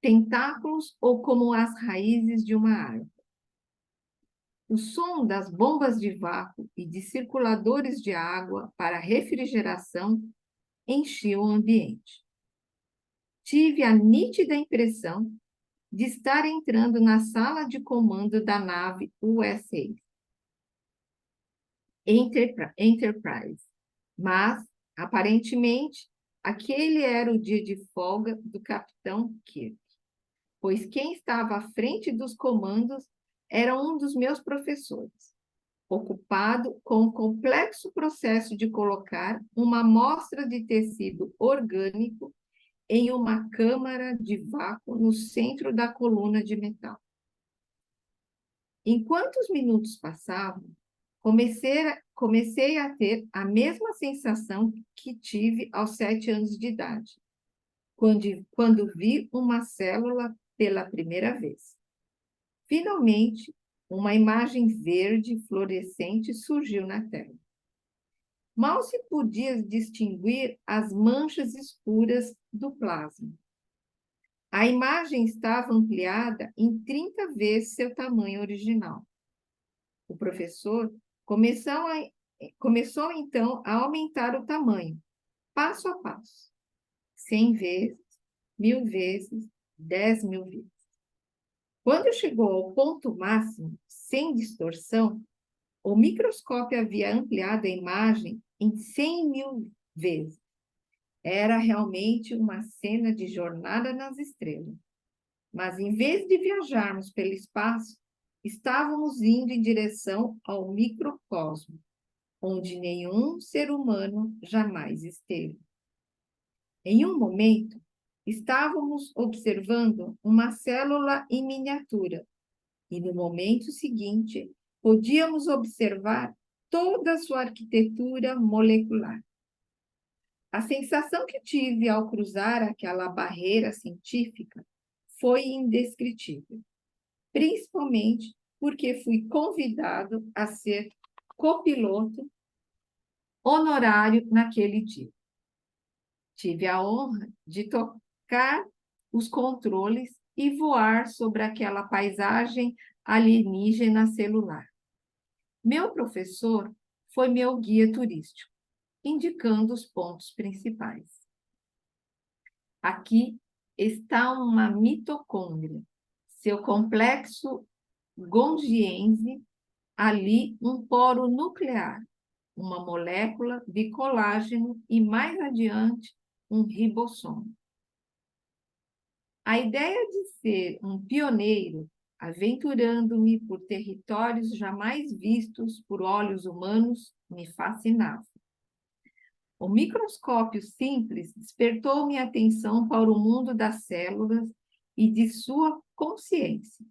tentáculos ou como as raízes de uma árvore. O som das bombas de vácuo e de circuladores de água para refrigeração enchia o ambiente. Tive a nítida impressão de estar entrando na sala de comando da nave USA Enterprise, mas, aparentemente, aquele era o dia de folga do capitão Kirk, pois quem estava à frente dos comandos era um dos meus professores, ocupado com o complexo processo de colocar uma amostra de tecido orgânico em uma câmara de vácuo no centro da coluna de metal. Enquanto os minutos passavam, comecei a ter a mesma sensação que tive aos 7 anos de idade, quando vi uma célula pela primeira vez. Finalmente, uma imagem verde fluorescente surgiu na tela. Mal se podia distinguir as manchas escuras do plasma. A imagem estava ampliada em 30 vezes seu tamanho original. O professor começou então a aumentar o tamanho, passo a passo, 100 vezes, 1000 vezes, 10.000 vezes. Quando chegou ao ponto máximo, sem distorção, o microscópio havia ampliado a imagem em 100.000 vezes. Era realmente uma cena de jornada nas estrelas. Mas, em vez de viajarmos pelo espaço, estávamos indo em direção ao microcosmo, onde nenhum ser humano jamais esteve. Em um momento, estávamos observando uma célula em miniatura, e no momento seguinte, podíamos observar toda a sua arquitetura molecular. A sensação que tive ao cruzar aquela barreira científica foi indescritível, principalmente porque fui convidado a ser copiloto honorário naquele dia. Tive a honra de tocar os controles e voar sobre aquela paisagem alienígena celular. Meu professor foi meu guia turístico, indicando os pontos principais. Aqui está uma mitocôndria, seu complexo Golgiense, ali um poro nuclear, uma molécula de colágeno e, mais adiante, um ribossomo. A ideia de ser um pioneiro, aventurando-me por territórios jamais vistos por olhos humanos, me fascinava. O microscópio simples despertou minha atenção para o mundo das células e de sua consciência,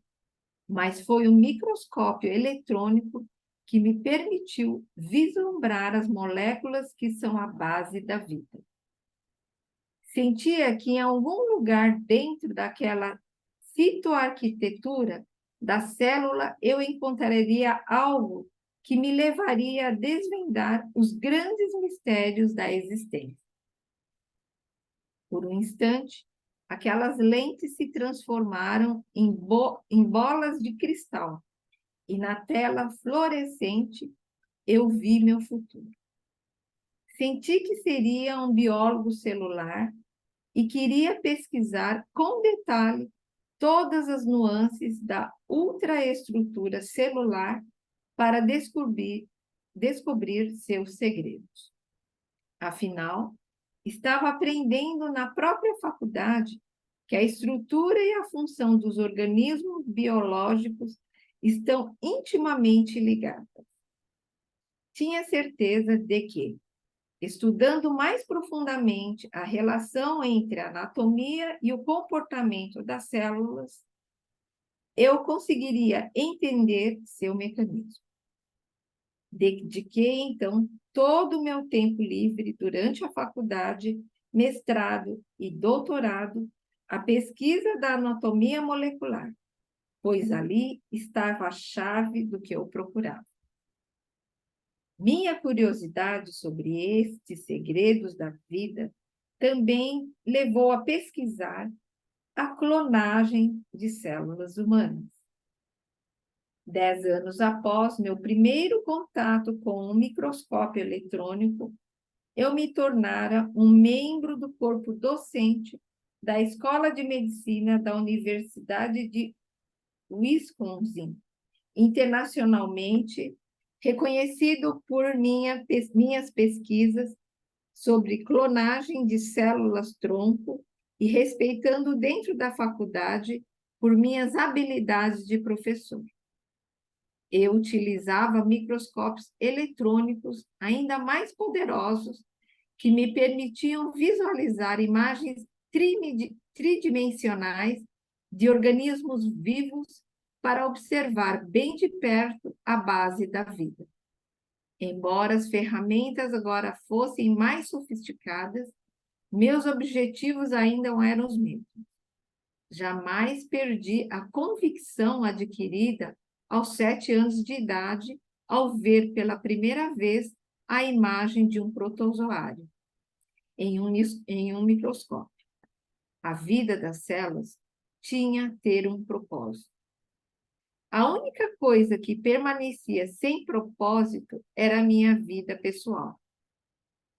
mas foi o microscópio eletrônico que me permitiu vislumbrar as moléculas que são a base da vida. Sentia que em algum lugar dentro daquela fitoarquitetura da célula eu encontraria algo que me levaria a desvendar os grandes mistérios da existência. Por um instante, aquelas lentes se transformaram em bolas de cristal, e na tela fluorescente eu vi meu futuro. Senti que seria um biólogo celular e queria pesquisar com detalhe todas as nuances da ultraestrutura celular para descobrir seus segredos. Afinal, estava aprendendo na própria faculdade que a estrutura e a função dos organismos biológicos estão intimamente ligadas. Tinha certeza de que, estudando mais profundamente a relação entre a anatomia e o comportamento das células, eu conseguiria entender seu mecanismo. Dediquei, então, todo o meu tempo livre durante a faculdade, mestrado e doutorado à pesquisa da anatomia molecular, pois ali estava a chave do que eu procurava. Minha curiosidade sobre estes segredos da vida também levou a pesquisar a clonagem de células humanas. 10 anos após meu primeiro contato com um microscópio eletrônico, eu me tornara um membro do corpo docente da Escola de Medicina da Universidade de Wisconsin, internacionalmente reconhecido por minhas pesquisas sobre clonagem de células-tronco e respeitando dentro da faculdade por minhas habilidades de professor. Eu utilizava microscópios eletrônicos ainda mais poderosos que me permitiam visualizar imagens tridimensionais de organismos vivos para observar bem de perto a base da vida. Embora as ferramentas agora fossem mais sofisticadas, meus objetivos ainda eram os mesmos. Jamais perdi a convicção adquirida aos 7 anos de idade, ao ver pela primeira vez a imagem de um protozoário em um microscópio. A vida das células tinha que ter um propósito. A única coisa que permanecia sem propósito era a minha vida pessoal.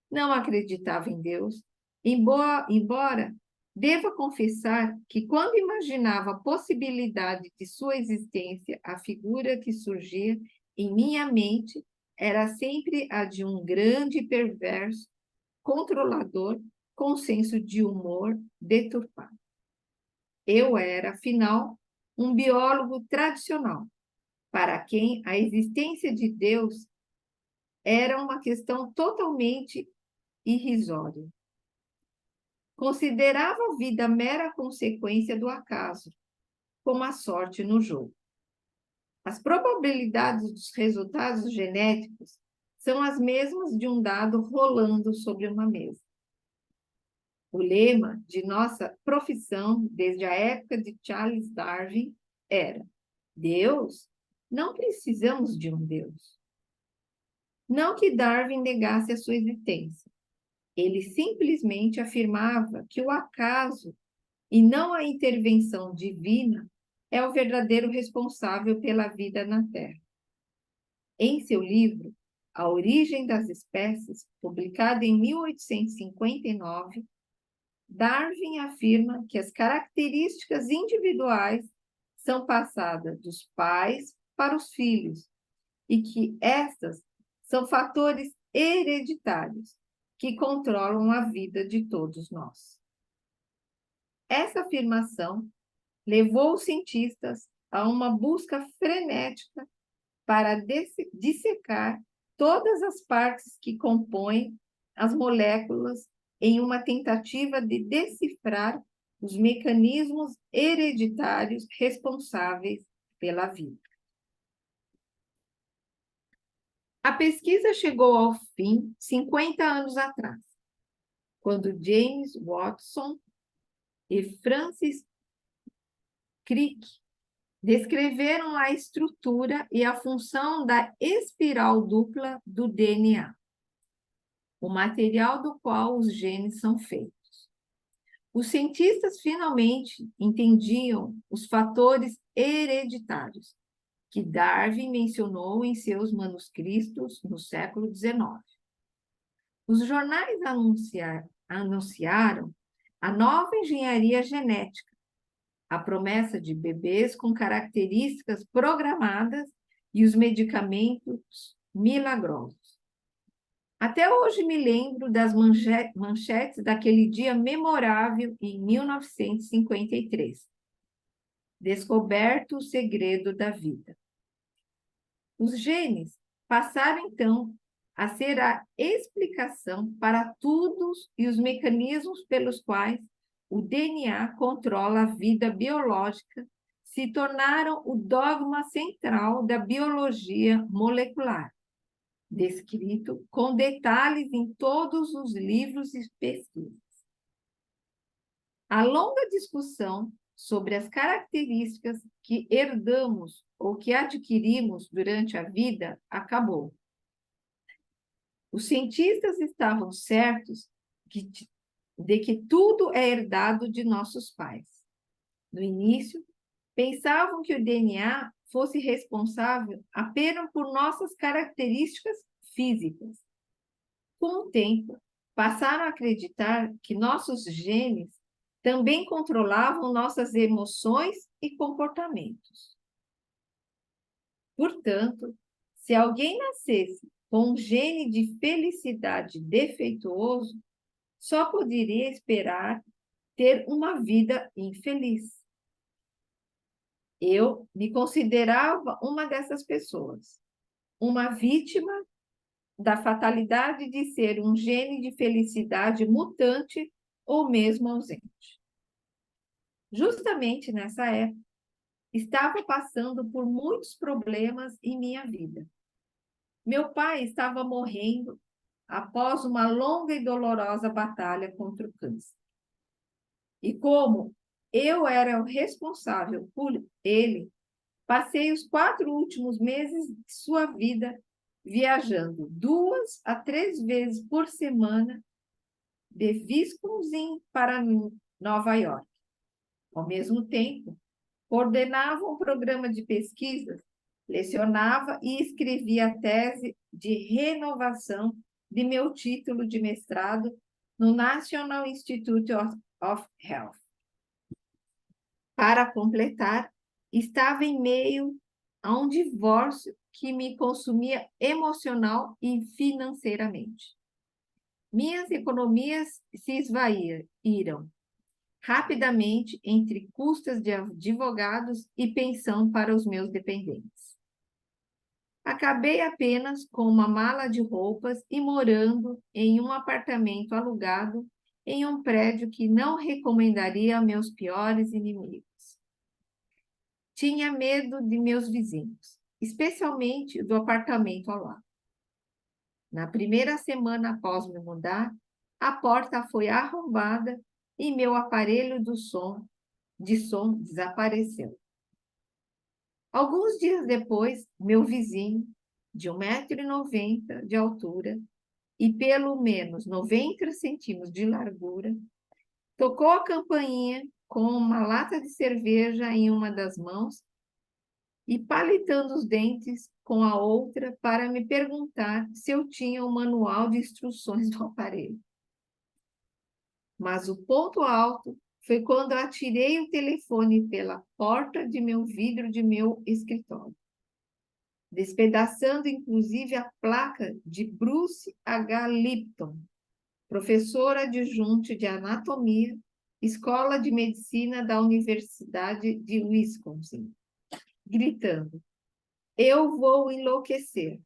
Não acreditava em Deus, embora deva confessar que, quando imaginava a possibilidade de sua existência, a figura que surgia em minha mente era sempre a de um grande e perverso controlador com senso de humor deturpado. Eu era, afinal, um biólogo tradicional, para quem a existência de Deus era uma questão totalmente irrisória. Considerava a vida mera consequência do acaso, como a sorte no jogo. As probabilidades dos resultados genéticos são as mesmas de um dado rolando sobre uma mesa. O lema de nossa profissão, desde a época de Charles Darwin, era: Deus? Não precisamos de um Deus. Não que Darwin negasse a sua existência. Ele simplesmente afirmava que o acaso, e não a intervenção divina, é o verdadeiro responsável pela vida na Terra. Em seu livro, A Origem das Espécies, publicado em 1859, Darwin afirma que as características individuais são passadas dos pais para os filhos e que estas são fatores hereditários que controlam a vida de todos nós. Essa afirmação levou os cientistas a uma busca frenética para dissecar todas as partes que compõem as moléculas em uma tentativa de decifrar os mecanismos hereditários responsáveis pela vida. A pesquisa chegou ao fim 50 anos atrás, quando James Watson e Francis Crick descreveram a estrutura e a função da espiral dupla do DNA, o material do qual os genes são feitos. Os cientistas finalmente entendiam os fatores hereditários que Darwin mencionou em seus manuscritos no século XIX. Os jornais anunciaram a nova engenharia genética, a promessa de bebês com características programadas e os medicamentos milagrosos. Até hoje me lembro das manchetes daquele dia memorável em 1953. Descoberto o segredo da vida. Os genes passaram, então, a ser a explicação para tudo e os mecanismos pelos quais o DNA controla a vida biológica, se tornaram o dogma central da biologia molecular, descrito com detalhes em todos os livros e pesquisas. A longa discussão sobre as características que herdamos ou que adquirimos durante a vida acabou. Os cientistas estavam certos de que tudo é herdado de nossos pais. No início, pensavam que o DNA fosse responsável apenas por nossas características físicas. Com o tempo, passaram a acreditar que nossos genes também controlavam nossas emoções e comportamentos. Portanto, se alguém nascesse com um gene de felicidade defeituoso, só poderia esperar ter uma vida infeliz. Eu me considerava uma dessas pessoas, uma vítima da fatalidade de ser um gene de felicidade mutante ou mesmo ausente. Justamente nessa época, estava passando por muitos problemas em minha vida. Meu pai estava morrendo após uma longa e dolorosa batalha contra o câncer. E como eu era o responsável por ele, passei os 4 últimos meses de sua vida viajando 2 a 3 vezes por semana de Wisconsin para Nova York. Ao mesmo tempo, coordenava um programa de pesquisa, lecionava e escrevia a tese de renovação de meu título de mestrado no National Institute of Health. Para completar, estava em meio a um divórcio que me consumia emocional e financeiramente. Minhas economias se esvaíram rapidamente entre custas de advogados e pensão para os meus dependentes. Acabei apenas com uma mala de roupas e morando em um apartamento alugado em um prédio que não recomendaria a meus piores inimigos. Tinha medo de meus vizinhos, especialmente do apartamento ao lado. Na primeira semana após me mudar, a porta foi arrombada e meu aparelho de som desapareceu. Alguns dias depois, meu vizinho, de 1,90 m de altura e pelo menos 90 centímetros de largura, tocou a campainha com uma lata de cerveja em uma das mãos e palitando os dentes com a outra para me perguntar se eu tinha o manual de instruções do aparelho. Mas o ponto alto foi quando eu atirei o telefone pela porta de meu vidro de meu escritório, despedaçando inclusive a placa de Bruce H. Lipton, professor adjunto de anatomia, Escola de Medicina da Universidade de Wisconsin, gritando: "Eu vou enlouquecer."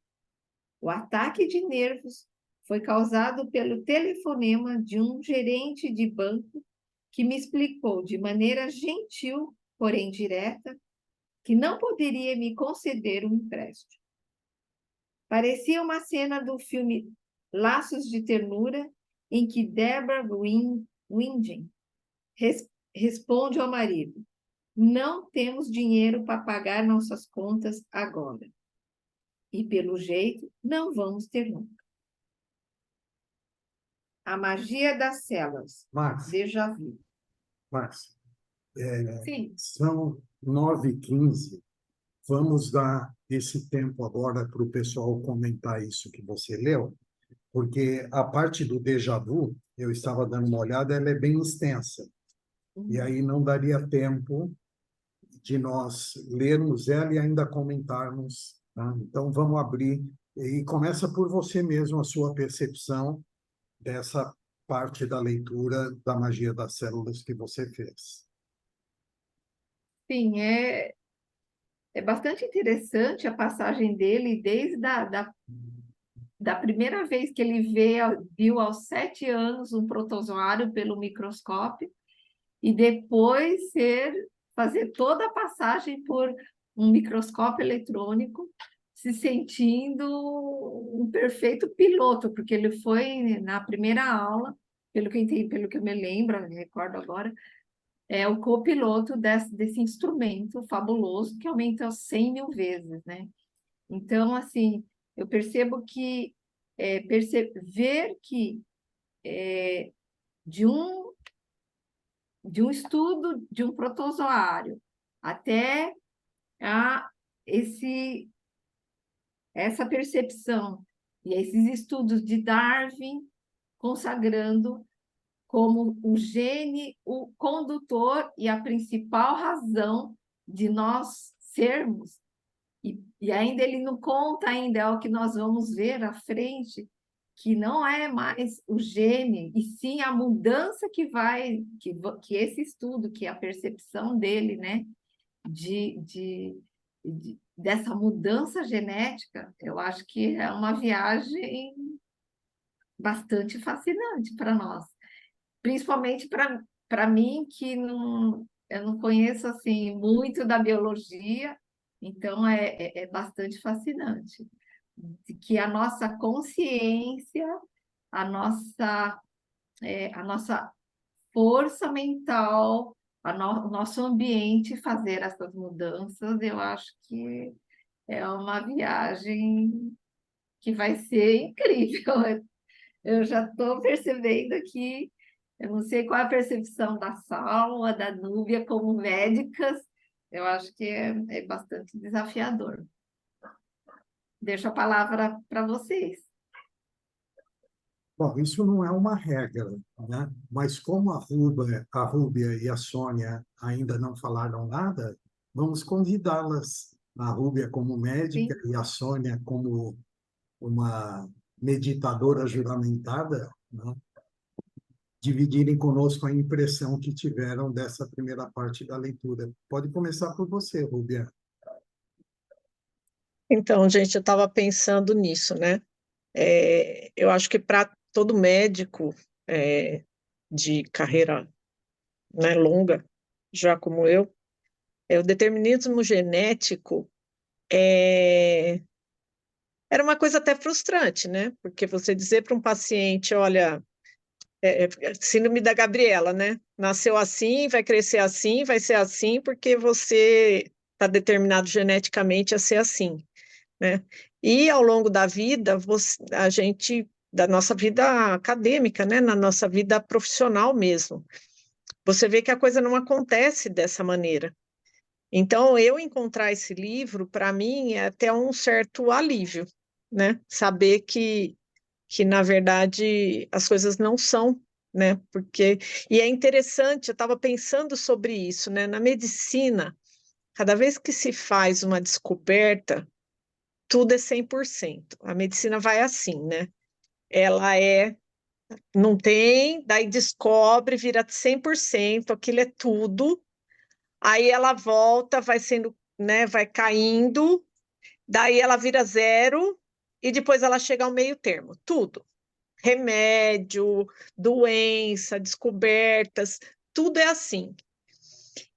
O ataque de nervos foi causado pelo telefonema de um gerente de banco que me explicou de maneira gentil, porém direta, que não poderia me conceder um empréstimo. Parecia uma cena do filme Laços de Ternura, em que Deborah Wingen responde ao marido: "Não temos dinheiro para pagar nossas contas agora. E, pelo jeito, não vamos ter nunca." A magia das células. Márcia, Déjà vu. Márcia, Sim. são 9h15. Vamos dar esse tempo agora para o pessoal comentar isso que você leu, porque a parte do déjà vu, eu estava dando uma olhada, ela é bem extensa. E aí não daria tempo de nós lermos ela e ainda comentarmos, tá? Então, vamos abrir. E começa por você mesmo, a sua percepção dessa parte da leitura da magia das células que você fez. Sim, é bastante interessante a passagem dele, desde da primeira vez que ele viu aos 7 anos um protozoário pelo microscópio, e depois fazer toda a passagem por um microscópio eletrônico, se sentindo um perfeito piloto, porque ele foi na primeira aula, pelo que eu me lembro, me recordo agora, é o copiloto desse instrumento fabuloso que aumenta 100 mil vezes, né? Então, assim, eu percebo que ver que de um estudo de um protozoário até essa percepção e esses estudos de Darwin consagrando como o gene, o condutor e a principal razão de nós sermos. E ainda ele não conta ainda, é o que nós vamos ver à frente, que não é mais o gene, e sim a mudança que esse estudo, que é a percepção dele, né, dessa mudança genética, eu acho que é uma viagem bastante fascinante para nós. Principalmente para mim, que eu não conheço assim, muito da biologia, então é bastante fascinante. Que a nossa consciência, a nossa força mental, o nosso ambiente fazer essas mudanças, eu acho que é uma viagem que vai ser incrível. Eu já estou percebendo que eu não sei qual é a percepção da Salma, da Núbia como médicas, eu acho que é bastante desafiador. Deixo a palavra para vocês. Bom, isso não é uma regra, né? Mas como a Rúbia e a Sônia ainda não falaram nada, vamos convidá-las, a Rúbia como médica Sim. e a Sônia como uma meditadora juramentada, né? Dividirem conosco a impressão que tiveram dessa primeira parte da leitura. Pode começar por você, Rúbia. Então, gente, eu estava pensando nisso, né? Eu acho que para todo médico de carreira, né, longa, já como eu, o determinismo genético era uma coisa até frustrante, né? Porque você dizer para um paciente, olha, síndrome da Gabriela, né? Nasceu assim, vai crescer assim, vai ser assim, porque você está determinado geneticamente a ser assim, né? E ao longo da vida, a gente, da nossa vida acadêmica, né? Na nossa vida profissional mesmo, você vê que a coisa não acontece dessa maneira. Então, eu encontrar esse livro, para mim, é até um certo alívio, né? Saber que na verdade, as coisas não são né? Porque, e é interessante, eu estava pensando sobre isso, né? Na medicina, cada vez que se faz uma descoberta, tudo é 100%. A medicina vai assim, né? Ela não tem, daí descobre, vira 100%, aquilo é tudo, aí ela volta, vai sendo, né, vai caindo, daí ela vira zero, e depois ela chega ao meio termo, tudo. Remédio, doença, descobertas, tudo é assim.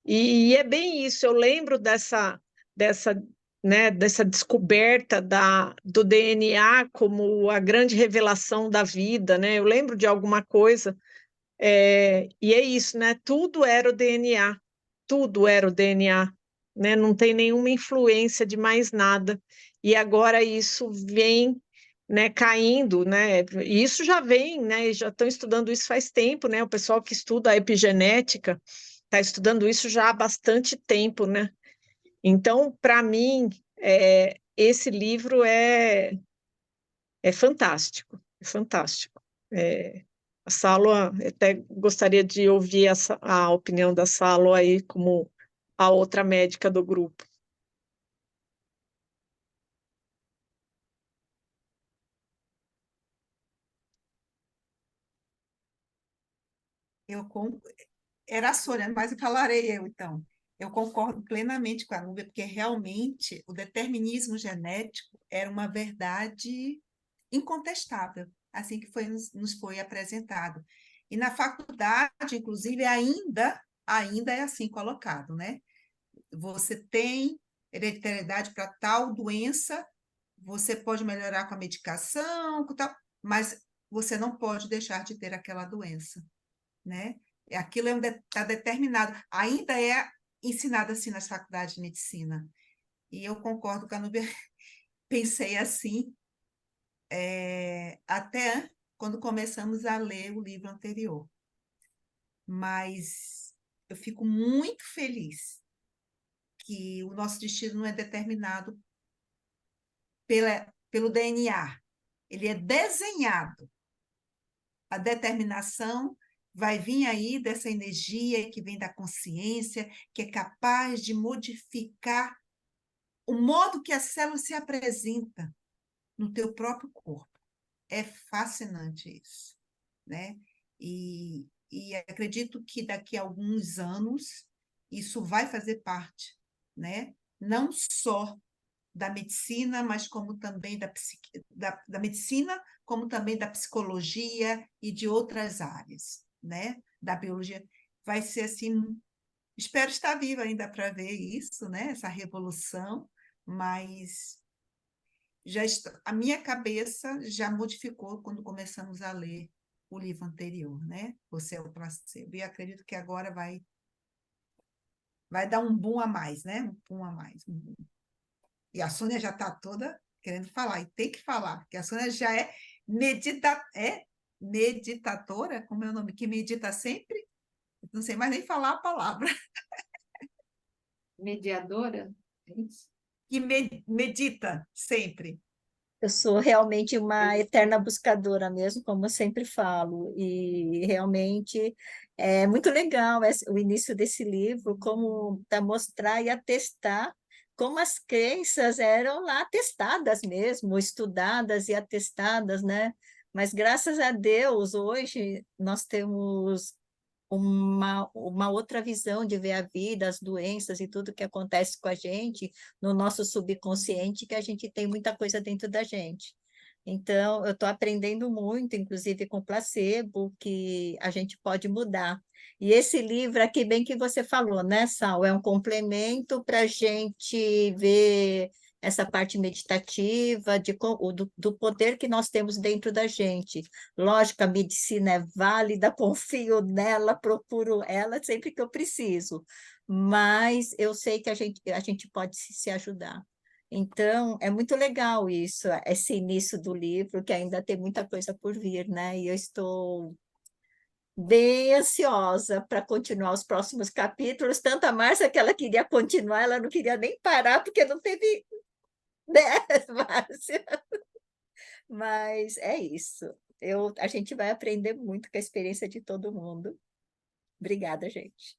E é bem isso, eu lembro dessa, né, dessa descoberta do DNA como a grande revelação da vida, né? Eu lembro de alguma coisa, e é isso, né? Tudo era o DNA, tudo era o DNA, né? Não tem nenhuma influência de mais nada. E agora isso vem, né, caindo, né? E isso já vem, né? Já estão estudando isso faz tempo, né? O pessoal que estuda a epigenética está estudando isso já há bastante tempo, né? Então, para mim, esse livro é fantástico, é fantástico. A Sálua, até gostaria de ouvir a opinião da Sálua aí como a outra médica do grupo. Era a Sônia, mas falarei eu, então. Eu concordo plenamente com a Núbia, porque realmente o determinismo genético era uma verdade incontestável, assim que nos foi apresentado. E na faculdade, inclusive, ainda é assim colocado, né? Você tem hereditariedade para tal doença, você pode melhorar com a medicação, com tal, mas você não pode deixar de ter aquela doença, né? Aquilo está determinado. Ainda é ensinado assim nas faculdades de medicina. E eu concordo com a Núbia, pensei assim, até quando começamos a ler o livro anterior. Mas eu fico muito feliz que o nosso destino não é determinado pelo DNA, ele é desenhado. A determinação vai vir aí dessa energia que vem da consciência, que é capaz de modificar o modo que a célula se apresenta no teu próprio corpo. É fascinante isso, né? E acredito que daqui a alguns anos isso vai fazer parte, né? Não só da medicina, mas como também da medicina, como também da psicologia e de outras áreas, né? Da biologia. Vai ser assim, espero estar viva ainda para ver isso, né? Essa revolução, mas a minha cabeça já modificou quando começamos a ler o livro anterior, né? Você é o placebo. E acredito que agora vai dar um boom a mais, né? Um boom a mais. Um boom. E a Sônia já está toda querendo falar, e tem que falar, porque a Sônia já é meditadora, como é o nome? Que medita sempre? Não sei mais nem falar a palavra. Mediadora? É isso? Que medita sempre. Eu sou realmente uma eterna buscadora mesmo, como eu sempre falo, e realmente é muito legal o início desse livro, como para mostrar e atestar como as crenças eram lá atestadas mesmo, estudadas e atestadas, né? Mas graças a Deus, hoje nós temos uma outra visão de ver a vida, as doenças e tudo que acontece com a gente no nosso subconsciente, que a gente tem muita coisa dentro da gente. Então, eu estou aprendendo muito, inclusive com placebo, que a gente pode mudar. E esse livro aqui, bem que você falou, né, Sal? É um complemento para a gente ver essa parte meditativa do poder que nós temos dentro da gente. Lógico, a medicina é válida, confio nela, procuro ela sempre que eu preciso, mas eu sei que a gente pode se ajudar. Então, é muito legal isso, esse início do livro, que ainda tem muita coisa por vir, né? E eu estou bem ansiosa para continuar os próximos capítulos. Tanto a Márcia que ela queria continuar, ela não queria nem parar, porque não teve, né, Márcia? Mas é isso. A gente vai aprender muito com a experiência de todo mundo. Obrigada, gente.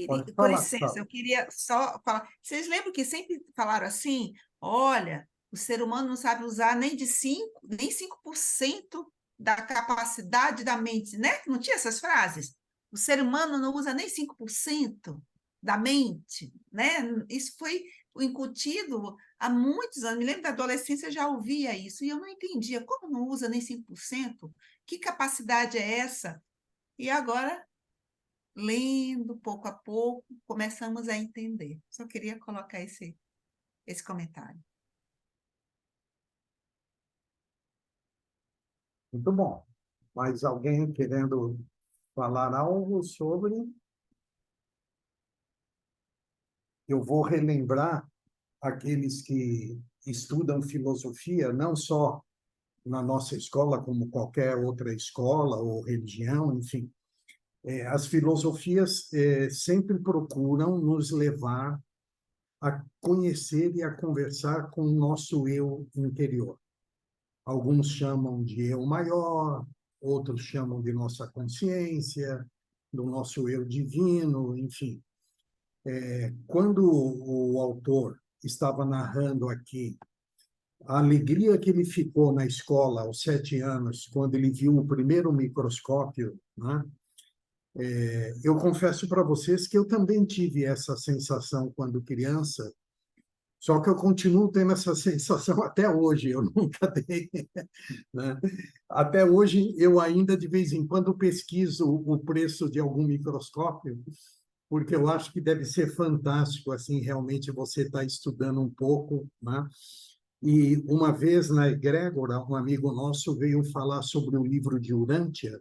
Pode Por falar, licença, Sala. eu queria só falar. Vocês lembram que sempre falaram assim? Olha, o ser humano não sabe usar nem 5% da capacidade da mente, né? Não tinha essas frases? O ser humano não usa nem 5% da mente, né? Isso foi incutido há muitos anos. Me lembro da adolescência, eu já ouvia isso, e eu não entendia. Como não usa nem 5%? Que capacidade é essa? E agora lendo pouco a pouco, começamos a entender. Só queria colocar esse comentário. Muito bom. Mais alguém querendo falar algo sobre? Eu vou relembrar aqueles que estudam filosofia, não só na nossa escola, como qualquer outra escola ou religião, enfim. As filosofias sempre procuram nos levar a conhecer e a conversar com o nosso eu interior. Alguns chamam de eu maior, outros chamam de nossa consciência, do nosso eu divino, enfim. Quando o autor estava narrando aqui a alegria que ele ficou na escola aos 7 anos, quando ele viu o primeiro microscópio, né? Eu confesso para vocês que eu também tive essa sensação quando criança, só que eu continuo tendo essa sensação até hoje, eu nunca dei, né? Até hoje, eu ainda, de vez em quando, pesquiso o preço de algum microscópio, porque eu acho que deve ser fantástico, assim, realmente você está estudando um pouco, né? E uma vez na egrégora, um amigo nosso veio falar sobre o livro de Urântia,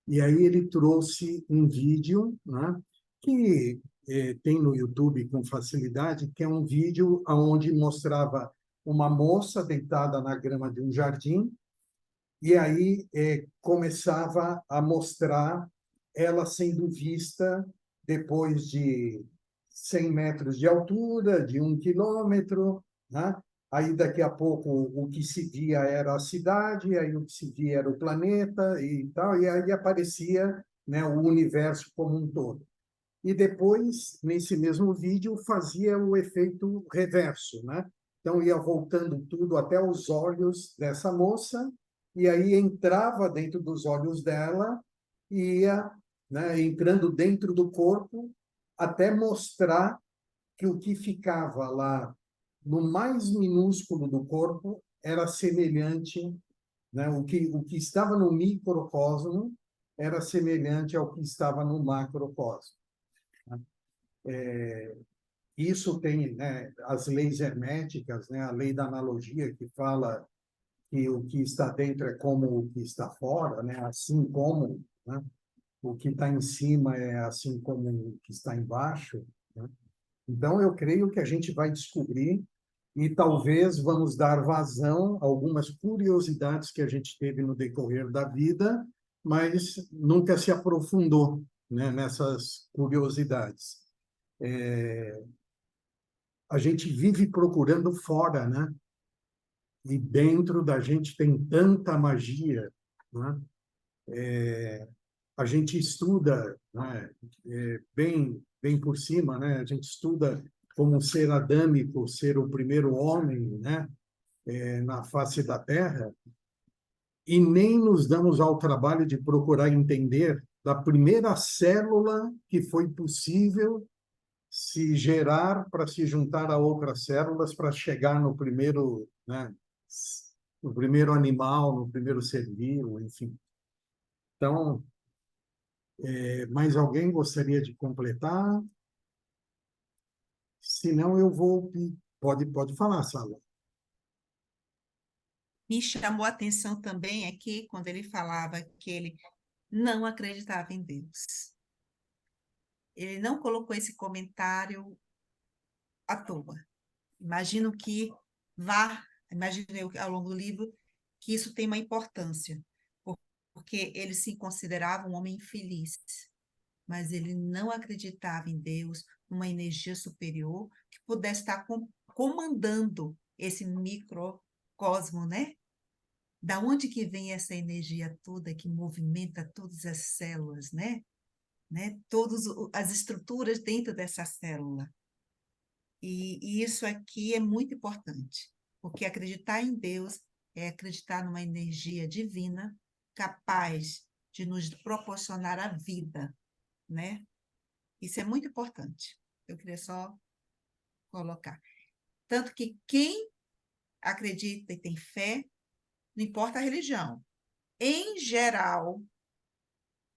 e aí ele trouxe um vídeo, né, que tem no YouTube com facilidade, que é um vídeo onde mostrava uma moça deitada na grama de um jardim, e aí começava a mostrar ela sendo vista depois de 100 metros de altura, de 1 quilômetro, né? Aí, daqui a pouco, o que se via era a cidade, aí o que se via era o planeta e tal, e aí aparecia, né, o universo como um todo. E depois, nesse mesmo vídeo, fazia o efeito reverso, né? Então, ia voltando tudo até os olhos dessa moça, e aí entrava dentro dos olhos dela, e ia, né, entrando dentro do corpo, até mostrar que o que ficava lá no mais minúsculo do corpo era semelhante, né? O que estava no microcosmo era semelhante ao que estava no macrocosmo. Isso tem, né, as leis herméticas, né, a lei da analogia, que fala que o que está dentro é como o que está fora, né, assim como, né, o que está em cima é assim como o que está embaixo, né? Então, eu creio que a gente vai descobrir e talvez vamos dar vazão a algumas curiosidades que a gente teve no decorrer da vida, mas nunca se aprofundou, né, nessas curiosidades. A gente vive procurando fora, né? E dentro da gente tem tanta magia, né? A gente estuda, né, bem por cima, né? A gente estuda como ser adâmico, ser o primeiro homem, né, na face da Terra, e nem nos damos ao trabalho de procurar entender da primeira célula que foi possível se gerar para se juntar a outras células para chegar no primeiro, né, no primeiro animal, no primeiro ser vivo, enfim. Então, mais alguém gostaria de completar? Se não, eu vou. Pode falar, Sala. Me chamou a atenção também aqui quando ele falava que ele não acreditava em Deus. Ele não colocou esse comentário à toa. Imagino que imaginei ao longo do livro que isso tem uma importância, porque ele se considerava um homem infeliz, mas ele não acreditava em Deus, numa energia superior que pudesse estar comandando esse microcosmo, cosmo, né? Da onde que vem essa energia toda que movimenta todas as células, né? Todas as estruturas dentro dessa célula. E isso aqui é muito importante, porque acreditar em Deus é acreditar numa energia divina capaz de nos proporcionar a vida, né? Isso é muito importante. Eu queria só colocar. Tanto que quem acredita e tem fé, não importa a religião, em geral,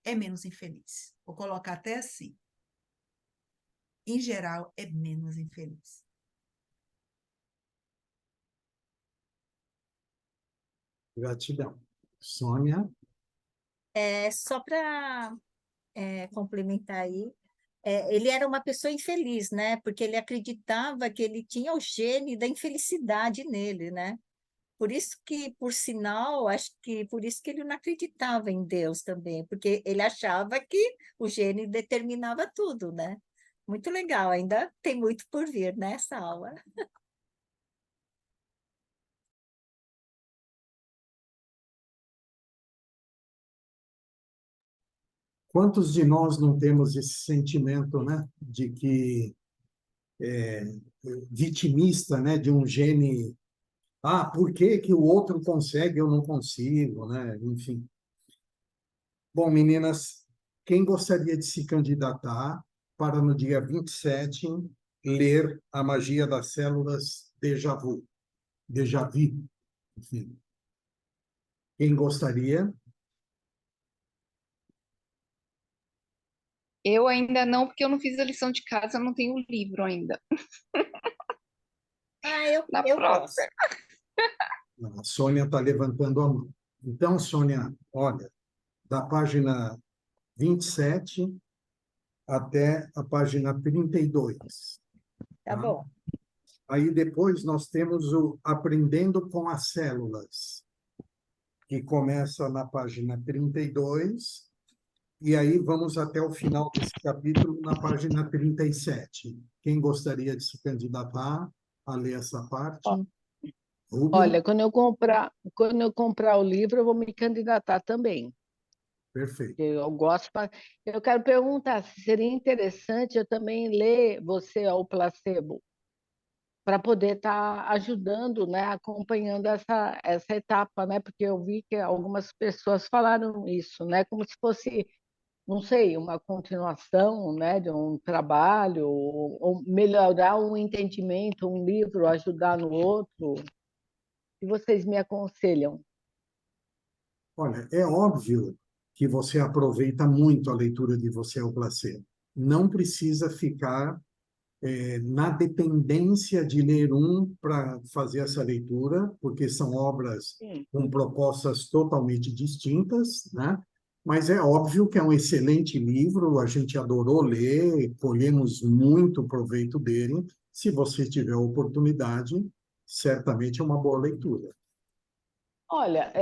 é menos infeliz. Vou colocar até assim. Em geral, é menos infeliz. Gratidão. Sônia? Só para complementar aí, ele era uma pessoa infeliz, né? Porque ele acreditava que ele tinha o gene da infelicidade nele, né? Por isso que, por sinal, acho que por isso que ele não acreditava em Deus também, porque ele achava que o gene determinava tudo, né? Muito legal, ainda tem muito por vir nessa aula. Quantos de nós não temos esse sentimento, né, de que vitimista, né, de um gene, por que que o outro consegue e eu não consigo, né? Enfim. Bom, meninas, quem gostaria de se candidatar para no dia 27 ler A Magia das Células Déjà Vu, Déjà Vu, enfim. Quem gostaria? Eu ainda não, porque eu não fiz a lição de casa, eu não tenho o livro ainda. Na eu próxima. posso. A Sônia está levantando a mão. Então, Sônia, olha, da página 27 até a página 32. Tá bom. Aí depois nós temos o Aprendendo com as Células, que começa na página 32, e aí vamos até o final desse capítulo, na página 37. Quem gostaria de se candidatar a ler essa parte? Rubem? Olha, quando eu comprar o livro, eu vou me candidatar também. Perfeito. Eu gosto. Eu quero perguntar se seria interessante eu também ler Você ao Placebo, para poder estar ajudando, né, acompanhando essa etapa, né? Porque eu vi que algumas pessoas falaram isso, né? Como se fosse, não sei, uma continuação, né, de um trabalho, ou melhorar um entendimento, um livro ajudar no outro. E vocês me aconselham? Olha, é óbvio que você aproveita muito a leitura de Você ao Placebo. Não precisa ficar na dependência de ler um para fazer essa leitura, porque são obras com propostas totalmente distintas, né? Mas é óbvio que é um excelente livro, a gente adorou ler, colhemos muito proveito dele. Se você tiver a oportunidade, certamente é uma boa leitura. Olha,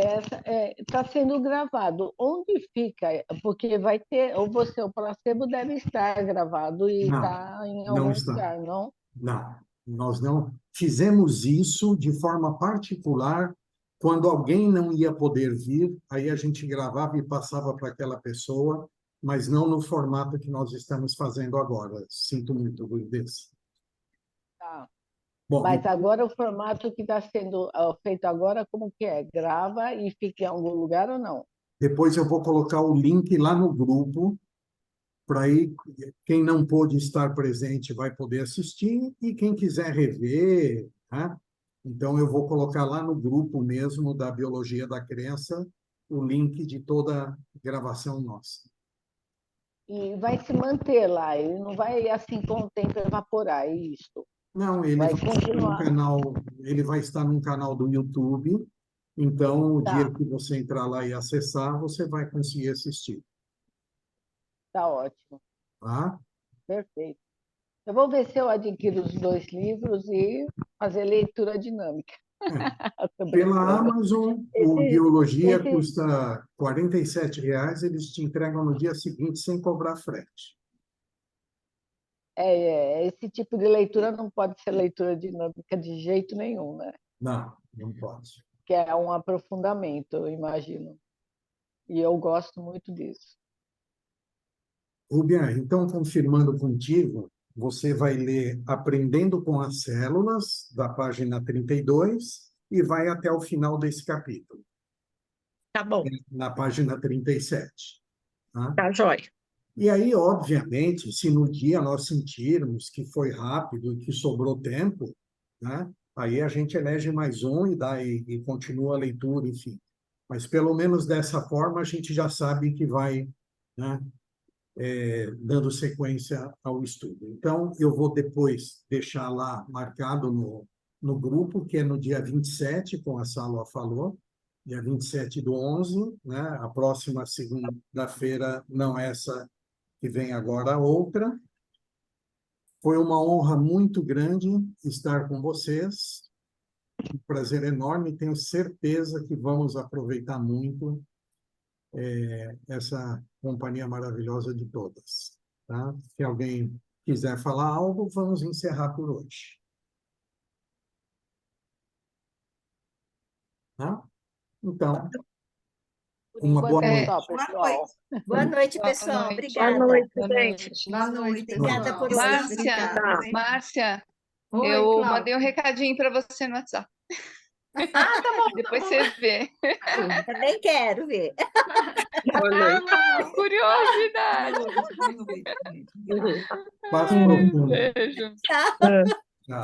está sendo gravado. Onde fica? Porque vai ter, ou você, o placebo deve estar gravado e Não, está em não algum está. lugar, não? Não, nós não fizemos isso de forma particular. Quando alguém não ia poder vir, aí a gente gravava e passava para aquela pessoa, mas não no formato que nós estamos fazendo agora. Sinto muito, Lourdes. Tá. Bom, Mas agora o formato que está sendo feito agora, como que é? Grava e fica em algum lugar ou não? depois eu vou colocar o link lá no grupo, para aí quem não pôde estar presente vai poder assistir e quem quiser rever, né? Então eu vou colocar lá no grupo mesmo da Biologia da Crença o link de toda a gravação nossa. E vai se manter lá, ele não vai, assim, com o tempo evaporar, é isso? Não, ele Vai vai estar num continuar. canal, ele vai estar num canal do YouTube. Então, o dia Tá, que você entrar lá e acessar, você vai conseguir assistir, tá ótimo, tá? perfeito. Eu vou ver se eu adquiro os 2 livros e fazer leitura dinâmica. Tô Pela brincando. Amazon, o Esse, Biologia esse, custa R$ 47, eles te entregam no dia seguinte sem cobrar frete. esse tipo de leitura não pode ser leitura dinâmica de jeito nenhum, né? Não pode. que é um aprofundamento, eu imagino. E eu gosto muito disso. Rubia, então, confirmando contigo, você vai ler Aprendendo com as Células, da página 32, e vai até o final desse capítulo, Tá bom, na página 37. Tá? tá jóia. E aí, obviamente, se no dia nós sentirmos que foi rápido e que sobrou tempo, né, aí a gente elege mais um e continua a leitura, enfim. Mas, pelo menos dessa forma, a gente já sabe que vai, né, dando sequência ao estudo. Então, eu vou depois deixar lá marcado no grupo, que é no dia 27, como a Sálvia falou, dia 27/11, né? A próxima segunda-feira, não essa que vem agora, a outra. Foi uma honra muito grande estar com vocês, um prazer enorme, tenho certeza que vamos aproveitar muito essa companhia maravilhosa de todas. Tá? Se alguém quiser falar algo, vamos encerrar por hoje. Tá? Então, uma boa noite. Só, pessoal. Boa noite, Boa pessoal. noite. Obrigada. Boa noite, Boa gente. noite. Boa noite, Obrigada pessoal. por hoje. Márcia, Obrigada. Márcia, Oi, eu Cláudia. mandei um recadinho para você no WhatsApp. Ah, tá bom. Depois você vê. Também quero ver. Boa noite. Curiosidade. Boa noite, gente. Paz profunda. Beijo. Tchau. Tchau.